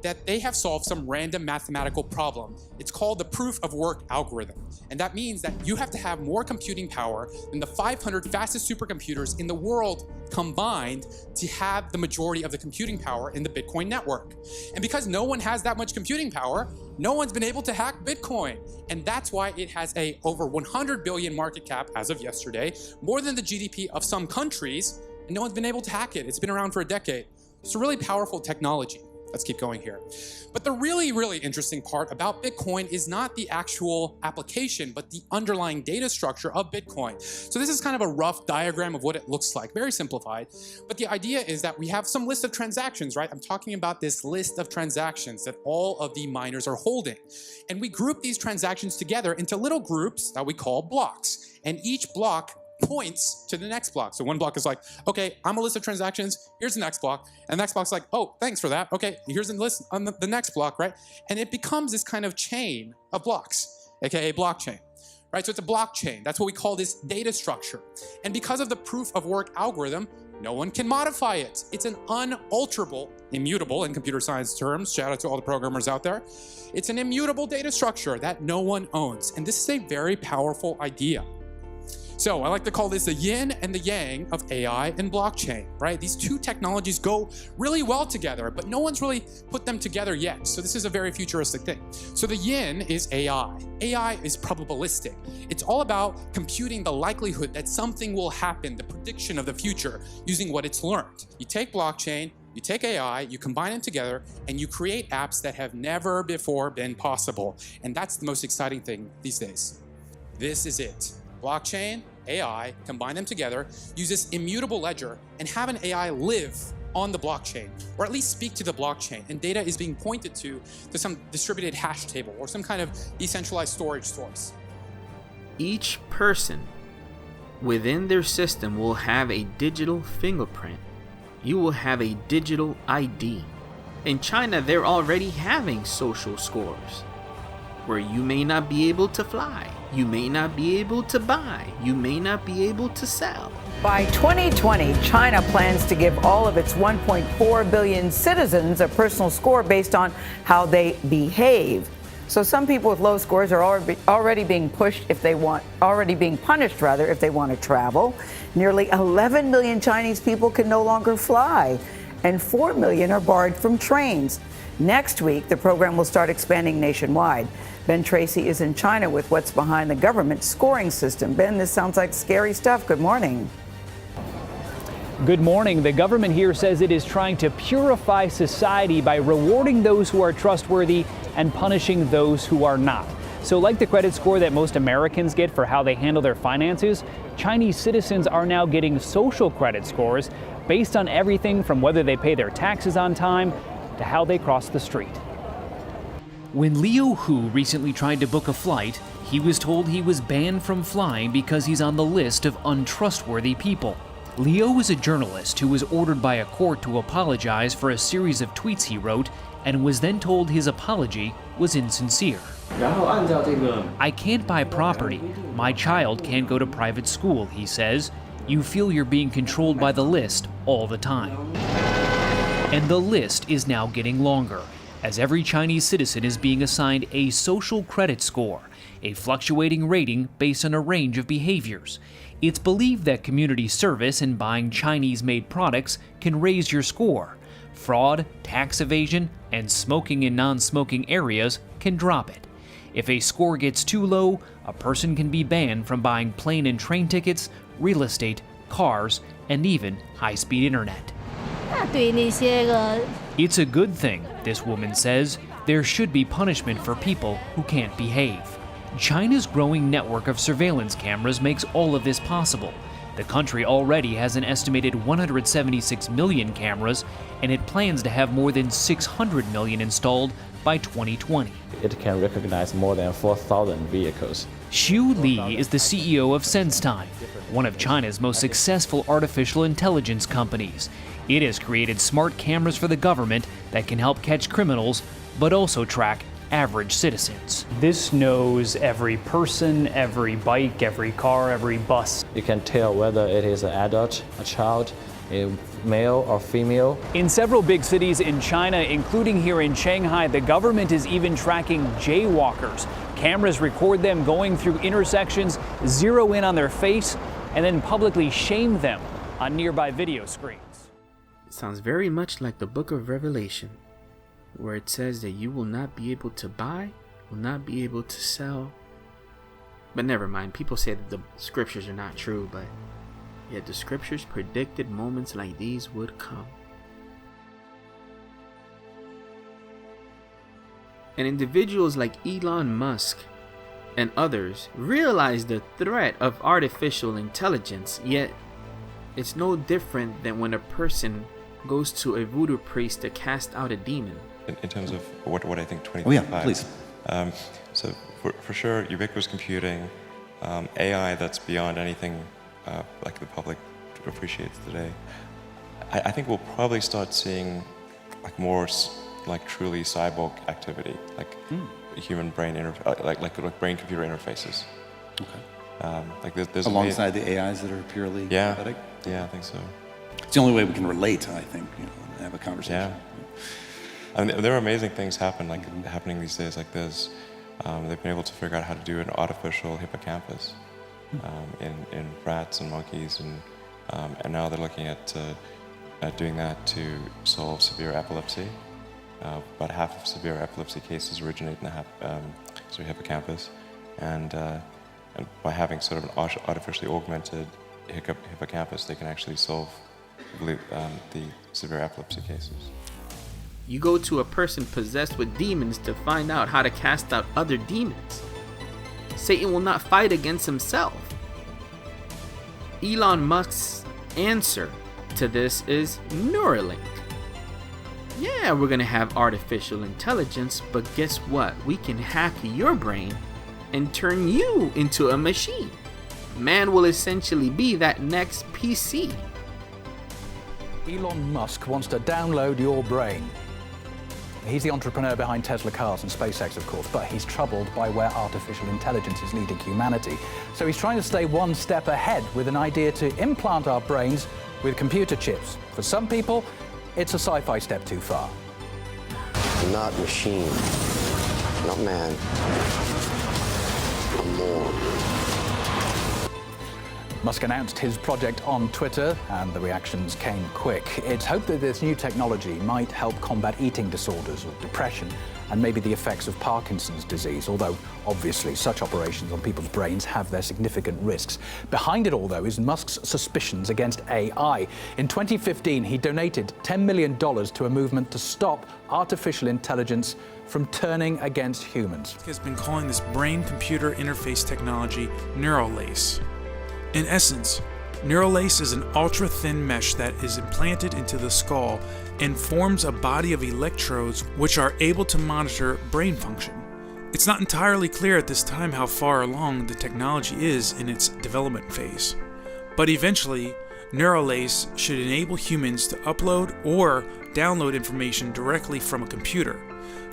that they have solved some random mathematical problem. It's called the proof of work algorithm. And that means that you have to have more computing power than the 500 fastest supercomputers in the world combined to have the majority of the computing power in the Bitcoin network. And because no one has that much computing power, no one's been able to hack Bitcoin. And that's why it has a over 100 billion market cap as of yesterday, more than the GDP of some countries, and no one's been able to hack it. It's been around for a decade. It's a really powerful technology. Let's keep going here. But the really, really interesting part about Bitcoin is not the actual application, but the underlying data structure of Bitcoin. So this is kind of a rough diagram of what it looks like, very simplified. But the idea is that we have some list of transactions, right? I'm talking about this list of transactions that all of the miners are holding. And we group these transactions together into little groups that we call blocks. And each block points to the next block. So one block is like, okay, I'm a list of transactions. Here's the next block. And the next block's like, oh, thanks for that. Okay, here's the list on the next block, right? And it becomes this kind of chain of blocks, aka blockchain, right? So it's a blockchain. That's what we call this data structure. And because of the proof of work algorithm, no one can modify it. It's an unalterable, immutable in computer science terms. Shout out to all the programmers out there. It's an immutable data structure that no one owns. And this is a very powerful idea. So I like to call this the yin and the yang of AI and blockchain, right? These two technologies go really well together, but no one's really put them together yet. So this is a very futuristic thing. So the yin is AI. AI is probabilistic. It's all about computing the likelihood that something will happen, the prediction of the future, using what it's learned. You take blockchain, you take AI, you combine them together, and you create apps that have never before been possible. And that's the most exciting thing these days. This is it. Blockchain, AI, combine them together, use this immutable ledger, and have an AI live on the blockchain, or at least speak to the blockchain, and data is being pointed to some distributed hash table or some kind of decentralized storage source.
Each person within their system will have a digital fingerprint. You will have a digital ID. In China, they're already having social scores, where you may not be able to fly, you may not be able to buy, you may not be able to sell.
By 2020, China plans to give all of its 1.4 billion citizens a personal score based on how they behave. So some people with low scores are already being punished if they want to travel. Nearly 11 million Chinese people can no longer fly, and 4 million are barred from trains. Next week, the program will start expanding nationwide. Ben Tracy is in China with what's behind the government's scoring system. Ben, this sounds like scary stuff. Good morning.
Good morning. The government here says it is trying to purify society by rewarding those who are trustworthy and punishing those who are not. So like the credit score that most Americans get for how they handle their finances, Chinese citizens are now getting social credit scores based on everything from whether they pay their taxes on time to how they cross the street.
When Liu Hu recently tried to book a flight,
He was told he was banned from flying because he's on the list of untrustworthy people. Liu is a journalist who was ordered by a court to apologize for a series of tweets he wrote and was then told his apology was insincere. I can't buy property. My child can't go to private school, he says. You feel you're being controlled by the list all the time. And the list is now getting longer, as every Chinese citizen is being assigned a social credit score, a fluctuating rating based on a range of behaviors. It's believed that community service and buying Chinese-made products can raise your score. Fraud, tax evasion, and smoking in non-smoking areas can drop it. If a score gets too low, a person can be banned from buying plane and train tickets, real estate, cars, and even high-speed internet. It's a good thing, this woman says. There should be punishment for people who can't behave. China's growing network of surveillance cameras makes all of this possible. The country already has an estimated 176 million cameras, and it plans to have more than 600 million installed by 2020.
It can recognize more than 4,000 vehicles.
Xu Li is the CEO of SenseTime, one of China's most successful artificial intelligence companies. It has created smart cameras for the government that can help catch criminals, but also track average citizens. This knows every person, every bike, every car, every bus.
You can tell whether it is an adult, a child, a male or female.
In several big cities in China, including here in Shanghai, the government is even tracking jaywalkers. Cameras record them going through intersections, zero in on their face, and then publicly shame them on nearby video screens.
It sounds very much like the book of Revelation, where it says that you will not be able to buy, will not be able to sell. But never mind, people say that the scriptures are not true, but yet the scriptures predicted moments like these would come. And individuals like Elon Musk and others realize the threat of artificial intelligence, yet it's no different than when a person goes to a voodoo priest to cast out a demon.
In terms of what I think 2025.
Oh yeah, please.
So for sure, ubiquitous computing, AI that's beyond anything like the public appreciates today. I think we'll probably start seeing like more like truly cyborg activity, like human brain like brain computer interfaces.
Okay.
Like there's alongside the AIs that are purely synthetic?
Yeah, I think so.
It's the only way we can relate, I think, and have a conversation.
Yeah. I mean, there are amazing things happening these days. Like they've been able to figure out how to do an artificial hippocampus in rats and monkeys, and now they're looking at doing that to solve severe epilepsy. About half of severe epilepsy cases originate in the hippocampus, and by having sort of an artificially augmented hippocampus, they can actually solve the severe epilepsy cases.
You go to a person possessed with demons to find out how to cast out other demons. Satan will not fight against himself. Elon Musk's answer to this is Neuralink. Yeah, we're gonna have artificial intelligence, but guess what? We can hack your brain and turn you into a machine. Man will essentially be that next PC.
Elon Musk wants to download your brain. He's the entrepreneur behind Tesla cars and SpaceX, of course, but he's troubled by where artificial intelligence is leading humanity. So he's trying to stay one step ahead with an idea to implant our brains with computer chips. For some people, it's a sci-fi step too far.
Not machine, not man, I'm more.
Musk announced his project on Twitter, and the reactions came quick. It's hoped that this new technology might help combat eating disorders or depression, and maybe the effects of Parkinson's disease, although obviously such operations on people's brains have their significant risks. Behind it all, though, is Musk's suspicions against AI. In 2015, he donated $10 million to a movement to stop artificial intelligence from turning against humans.
He has been calling this brain-computer interface technology Neuralace. In essence, Neuralace is an ultra-thin mesh that is implanted into the skull and forms a body of electrodes which are able to monitor brain function. It's not entirely clear at this time how far along the technology is in its development phase, but eventually, Neuralace should enable humans to upload or download information directly from a computer,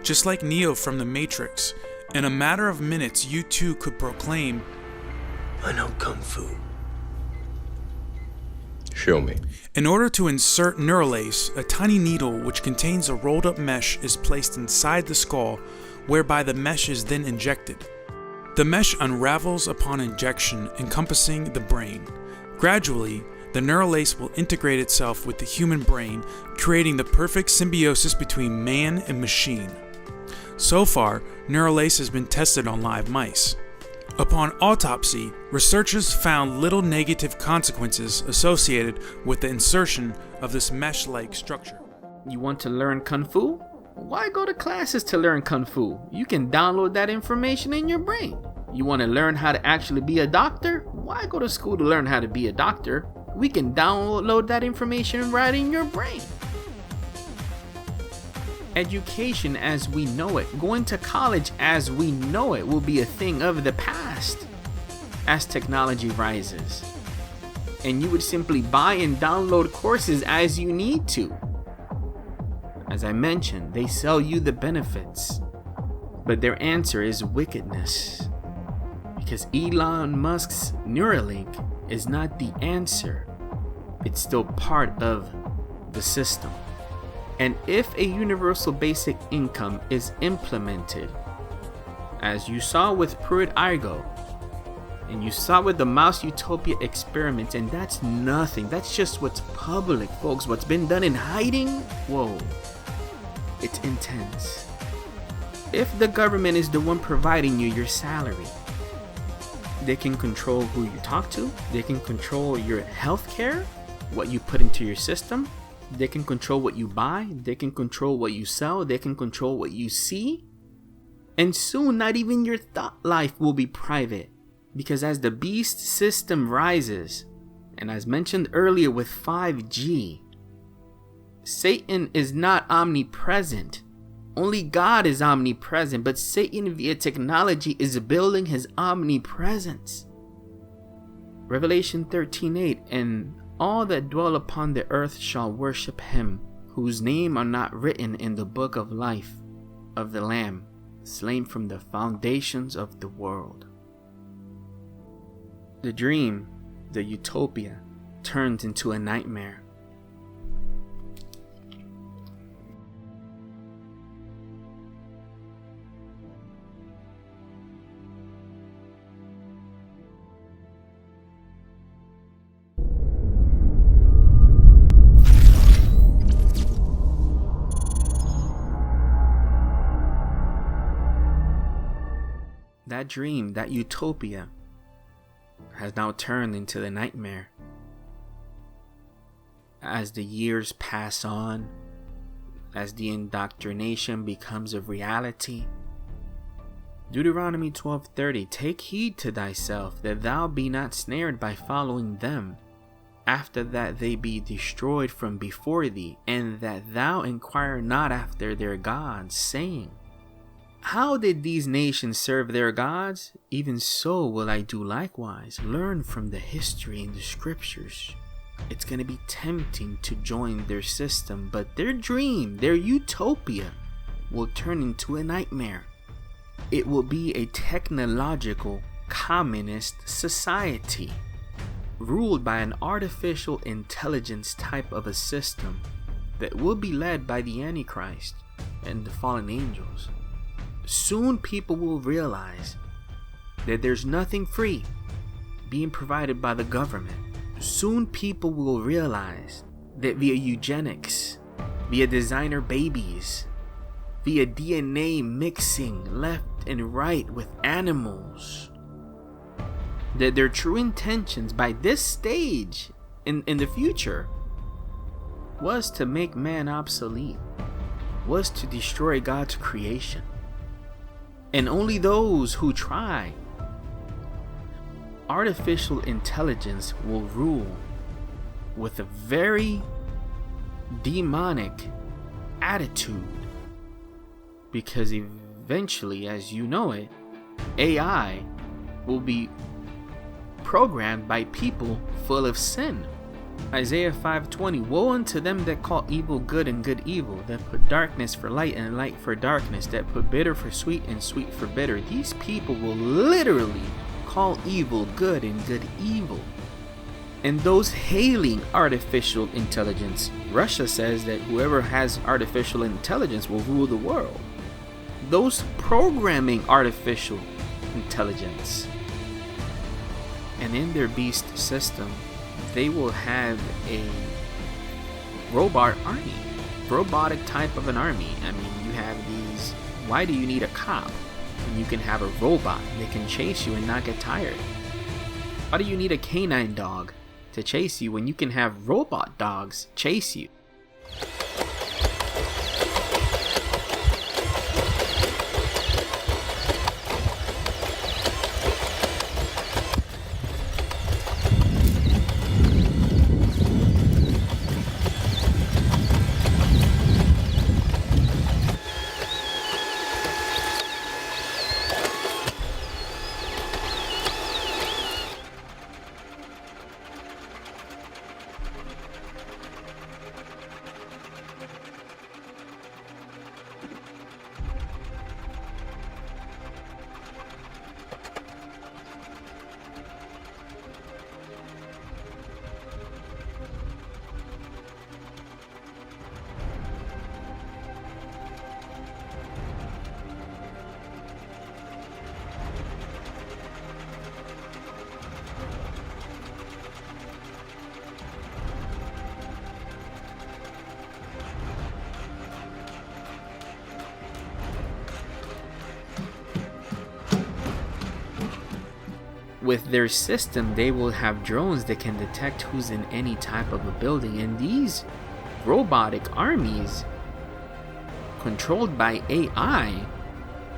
just like Neo from the Matrix. In a matter of minutes, you too could proclaim,
"I know Kung Fu."
Show me.
In order to insert Neuralace, a tiny needle which contains a rolled up mesh is placed inside the skull, whereby the mesh is then injected. The mesh unravels upon injection, encompassing the brain. Gradually, the Neuralace will integrate itself with the human brain, creating the perfect symbiosis between man and machine. So far, Neuralace has been tested on live mice. Upon autopsy, researchers found little negative consequences associated with the insertion of this mesh-like structure.
You want to learn Kung Fu? Why go to classes to learn Kung Fu? You can download that information in your brain. You want to learn how to actually be a doctor? Why go to school to learn how to be a doctor? We can download that information right in your brain. Education as we know it, going to college as we know it, will be a thing of the past as technology rises. And you would simply buy and download courses as you need to. As I mentioned, they sell you the benefits, but their answer is wickedness. Because Elon Musk's Neuralink is not the answer, it's still part of the system. And if a universal basic income is implemented, as you saw with Pruitt-Igoe, and you saw with the Mouse Utopia experiment, and that's nothing, that's just what's public, folks. What's been done in hiding, whoa, it's intense. If the government is the one providing you your salary, they can control who you talk to, they can control your health care, what you put into your system, they can control what you buy, they can control what you sell, they can control what you see. And soon, not even your thought life will be private. Because as the beast system rises, and as mentioned earlier with 5G, Satan is not omnipresent. Only God is omnipresent, but Satan via technology is building his omnipresence. Revelation 13:8, and all that dwell upon the earth shall worship him, whose name are not written in the book of life of the Lamb, slain from the foundations of the world. The dream, the utopia, turns into a nightmare. That dream, that utopia, has now turned into the nightmare. As the years pass on, as the indoctrination becomes a reality, Deuteronomy 12:30, take heed to thyself that thou be not snared by following them, after that they be destroyed from before thee, and that thou inquire not after their gods, saying, how did these nations serve their gods? Even so will I do likewise. Learn from the history in the scriptures. It's going to be tempting to join their system, but their dream, their utopia, will turn into a nightmare. It will be a technological communist society, ruled by an artificial intelligence type of a system that will be led by the Antichrist and the fallen angels. Soon people will realize that there's nothing free being provided by the government. Soon people will realize that via eugenics, via designer babies, via DNA mixing left and right with animals, that their true intentions by this stage in the future was to make man obsolete, was to destroy God's creation. And only those who try, artificial intelligence will rule with a very demonic attitude, because eventually, as you know it, AI will be programmed by people full of sin. Isaiah 5:20, woe unto them that call evil good and good evil, that put darkness for light and light for darkness, that put bitter for sweet and sweet for bitter. These people will literally call evil good and good evil. And those hailing artificial intelligence, Russia says that whoever has artificial intelligence will rule the world. Those programming artificial intelligence, and in their beast system, they will have a robot army, robotic type of an army. I mean, you have these. Why do you need a cop when you can have a robot that can chase you and not get tired? Why do you need a canine dog to chase you when you can have robot dogs chase you? With their system, they will have drones that can detect who's in any type of a building, and these robotic armies controlled by AI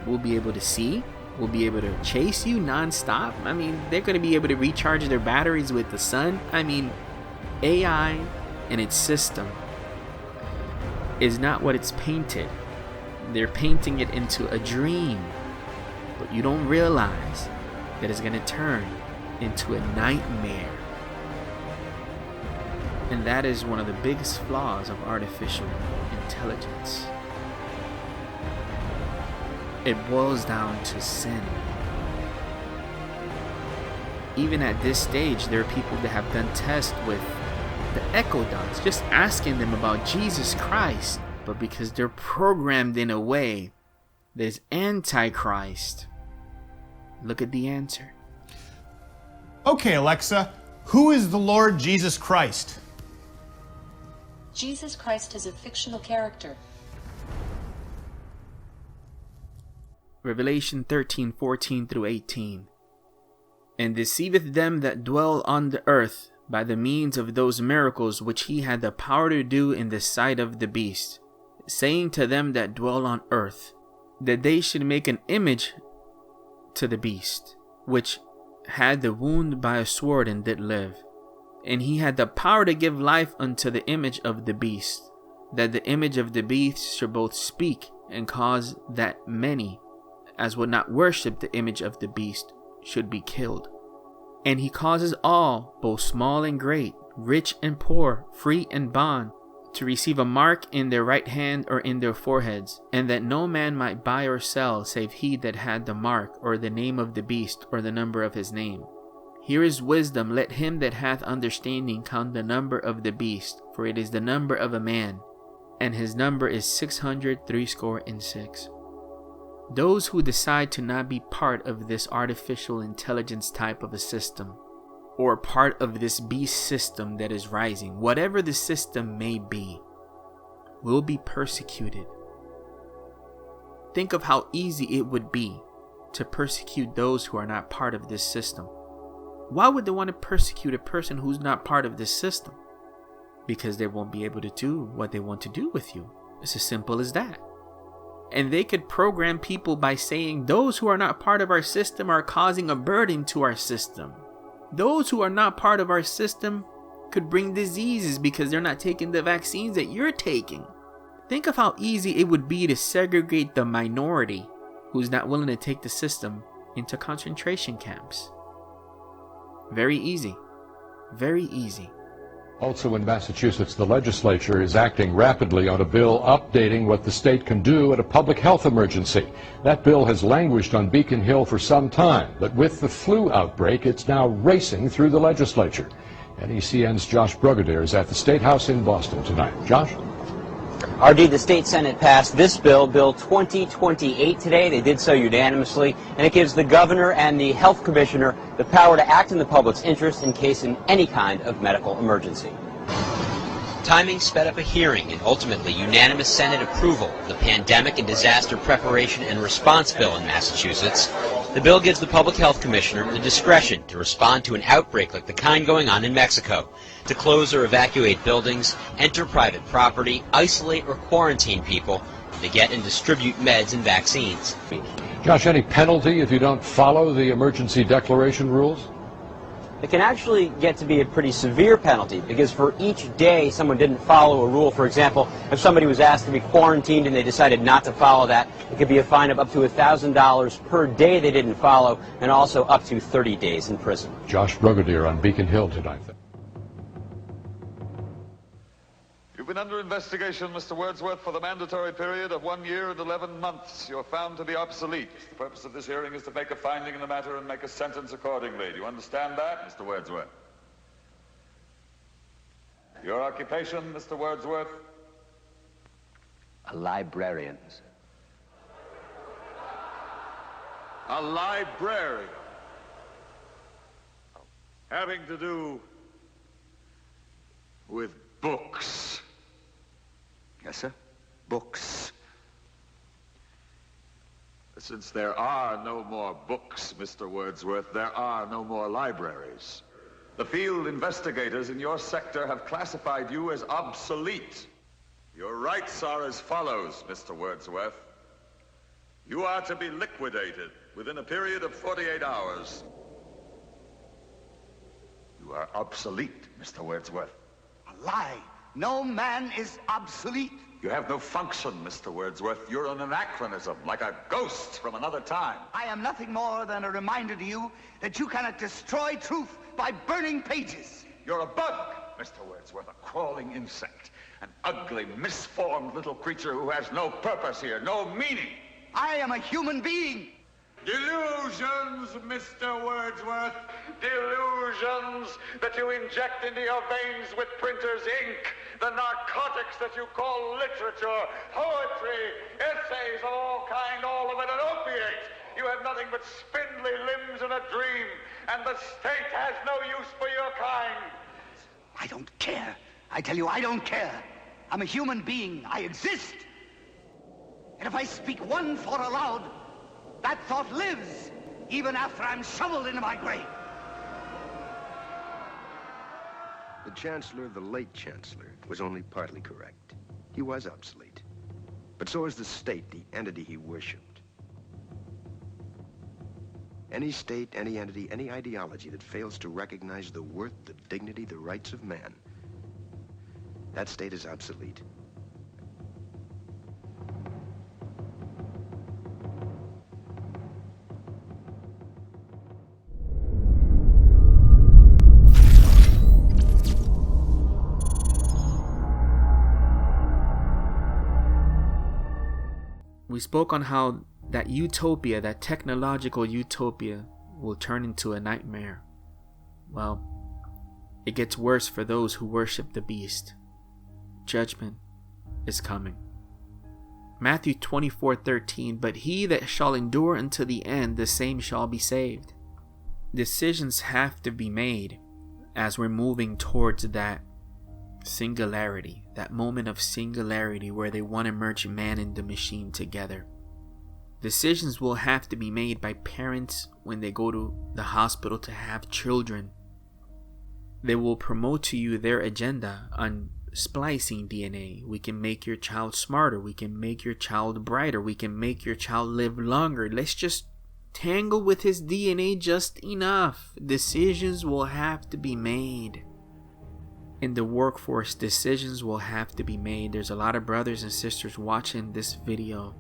will be able to see, will be able to chase you non-stop. I mean, they're going to be able to recharge their batteries with the sun. I mean, AI and its system is not what it's painted. They're painting it into a dream, but you don't realize that is going to turn into a nightmare. And that is one of the biggest flaws of artificial intelligence. It boils down to sin. Even at this stage, there are people that have done tests with the echo dots, just asking them about Jesus Christ, but because they're programmed in a way that is anti-Christ, look at the answer.
Okay, Alexa, who is the Lord Jesus Christ?
Jesus Christ is a fictional character.
Revelation 13:14 through 18. And deceiveth them that dwell on the earth by the means of those miracles which he had the power to do in the sight of the beast, saying to them that dwell on earth, that they should make an image to the beast, which had the wound by a sword and did live. And he had the power to give life unto the image of the beast, that the image of the beast should both speak and cause that many as would not worship the image of the beast should be killed. And he causes all, both small and great, rich and poor, free and bond, to receive a mark in their right hand or in their foreheads, and that no man might buy or sell save he that had the mark, or the name of the beast, or the number of his name. Here is wisdom. Let him that hath understanding count the number of the beast, for it is the number of a man, and his number is 666. Those who decide to not be part of this artificial intelligence type of a system, or part of this beast system that is rising, whatever the system may be, will be persecuted. Think of how easy it would be to persecute those who are not part of this system. Why would they want to persecute a person who's not part of this system? Because they won't be able to do what they want to do with you. It's as simple as that. And they could program people by saying those who are not part of our system are causing a burden to our system. Those who are not part of our system could bring diseases because they're not taking the vaccines that you're taking. Think of how easy it would be to segregate the minority who's not willing to take the system into concentration camps. Very easy. Very easy.
Also in Massachusetts, the legislature is acting rapidly on a bill updating what the state can do at a public health emergency. That bill has languished on Beacon Hill for some time, but with the flu outbreak, it's now racing through the legislature. NECN's Josh Brugadier is at the State House in Boston tonight. Josh?
RD, the state Senate passed this bill, Bill 2028 today. They did so unanimously, and it gives the governor and the health commissioner the power to act in the public's interest in case in any kind of medical emergency. Timing sped up a hearing and ultimately unanimous Senate approval of the Pandemic and Disaster Preparation and Response Bill in Massachusetts. The bill gives the Public Health Commissioner the discretion to respond to an outbreak like the kind going on in Mexico, to close or evacuate buildings, enter private property, isolate or quarantine people, and to get and distribute meds and vaccines.
Josh, any penalty if you don't follow the emergency declaration rules?
It can actually get to be a pretty severe penalty, because for each day someone didn't follow a rule, for example, if somebody was asked to be quarantined and they decided not to follow that, it could be a fine of up to $1,000 per day they didn't follow, and also up to 30 days in prison.
Josh Brugadier on Beacon Hill tonight.
You've been under investigation, Mr. Wordsworth, for the mandatory period of 1 year and 11 months. You're found to be obsolete. The purpose of this hearing is to make a finding in the matter and make a sentence accordingly. Do you understand that, Mr. Wordsworth? Your occupation, Mr. Wordsworth?
A librarian.
A librarian. Having to do with books.
Yes, sir. Books.
Since there are no more books, Mr. Wordsworth, there are no more libraries. The field investigators in your sector have classified you as obsolete. Your rights are as follows, Mr. Wordsworth. You are to be liquidated within a period of 48 hours. You are obsolete, Mr. Wordsworth.
A lie. No man is obsolete.
You have no function, Mr. Wordsworth. You're an anachronism, like a ghost from another time.
I am nothing more than a reminder to you that you cannot destroy truth by burning pages.
You're a bug, Mr. Wordsworth, a crawling insect, an ugly, misformed little creature who has no purpose here, no meaning.
I am a human being.
Delusions, Mr. Wordsworth. Delusions that you inject into your veins with printer's ink. The narcotics that you call literature, poetry, essays of all kind, all of it an opiate. You have nothing but spindly limbs and a dream, and the state has no use for your kind.
I don't care. I tell you, I don't care. I'm a human being. I exist. And if I speak one thought aloud, that thought lives, even after I'm shoveled into my grave.
The Chancellor, the late Chancellor, was only partly correct. He was obsolete. But so is the state, the entity he worshipped. Any state, any entity, any ideology that fails to recognize the worth, the dignity, the rights of man, that state is obsolete.
We spoke on how that utopia, that technological utopia, will turn into a nightmare. Well, it gets worse for those who worship the beast. Judgment is coming. Matthew 24:13, but he that shall endure unto the end, the same shall be saved. Decisions have to be made as we're moving towards that singularity, that moment of singularity where they want to merge man and the machine together. Decisions will have to be made by parents when they go to the hospital to have children. They will promote to you their agenda on splicing DNA. We can make your child smarter. We can make your child brighter. We can make your child live longer. Let's just tangle with his DNA just enough. Decisions will have to be made. In the workforce, decisions will have to be made. There's a lot of brothers and sisters watching this video.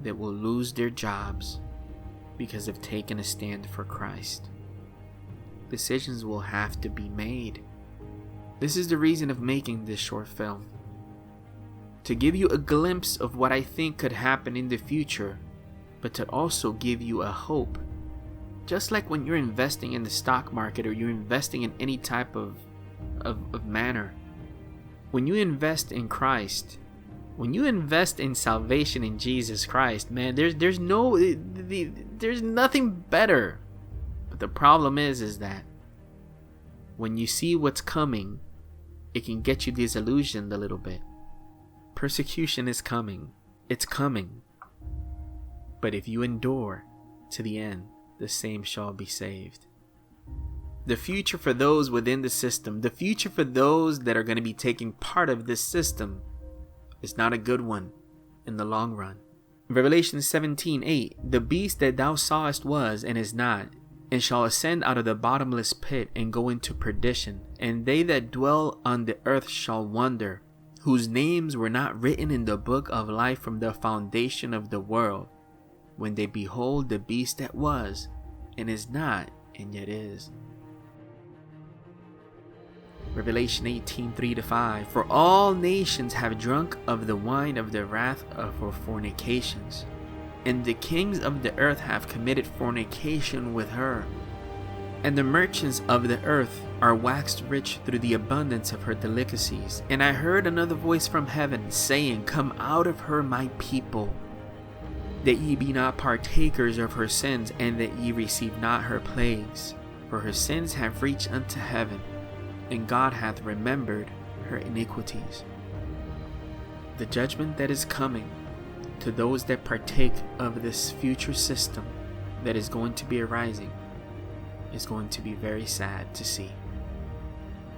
that will lose their jobs because they've taken a stand for Christ. Decisions will have to be made. This is the reason of making this short film. To give you a glimpse of what I think could happen in the future, but to also give you a hope. Just like when you're investing in the stock market or you're investing in any type of manner. When you invest in Christ, when you invest in salvation in Jesus Christ, man, there's nothing better. But the problem is that when you see what's coming, it can get you disillusioned a little bit. Persecution is coming. It's coming. But if you endure to the end, the same shall be saved. The future for those within the system, the future for those that are going to be taking part of this system, is not a good one in the long run. Revelation 17:8, the beast that thou sawest was and is not, and shall ascend out of the bottomless pit and go into perdition, and they that dwell on the earth shall wonder, whose names were not written in the book of life from the foundation of the world, when they behold the beast that was, and is not, and yet is. Revelation 18:3-5, for all nations have drunk of the wine of the wrath of her fornications, and the kings of the earth have committed fornication with her, and the merchants of the earth are waxed rich through the abundance of her delicacies. And I heard another voice from heaven, saying, come out of her, my people, that ye be not partakers of her sins, and that ye receive not her plagues. For her sins have reached unto heaven, and God hath remembered her iniquities. The judgment that is coming to those that partake of this future system that is going to be arising is going to be very sad to see.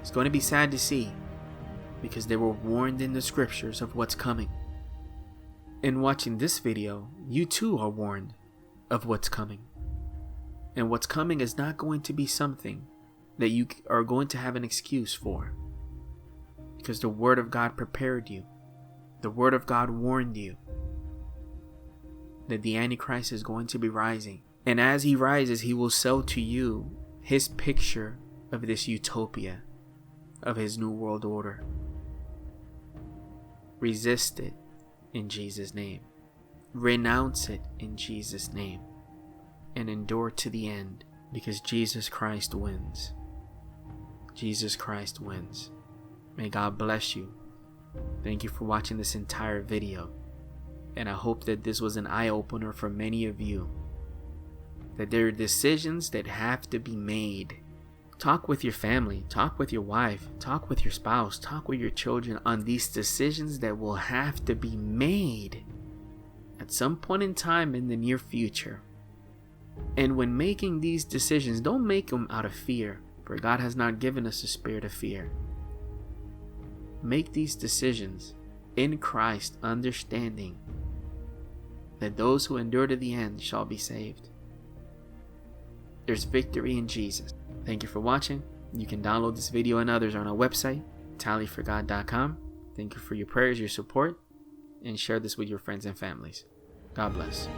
It's going to be sad to see because they were warned in the scriptures of what's coming. In watching this video, you too are warned of what's coming. And what's coming is not going to be something that you are going to have an excuse for, because the Word of God prepared you. The Word of God warned you that the Antichrist is going to be rising. And as he rises, he will sell to you his picture of this utopia, of his new world order. Resist it in Jesus' name. Renounce it in Jesus' name. And endure to the end, because Jesus Christ wins. Jesus Christ wins. May God bless you. Thank you for watching this entire video. And I hope that this was an eye-opener for many of you. That there are decisions that have to be made. Talk with your family, talk with your wife, talk with your spouse, talk with your children on these decisions that will have to be made at some point in time in the near future. And when making these decisions, don't make them out of fear, for God has not given us a spirit of fear. Make these decisions in Christ, understanding that those who endure to the end shall be saved. There's victory in Jesus. Thank you for watching. You can download this video and others on our website, tallyforgod.com. Thank you for your prayers, your support, and share this with your friends and families. God bless.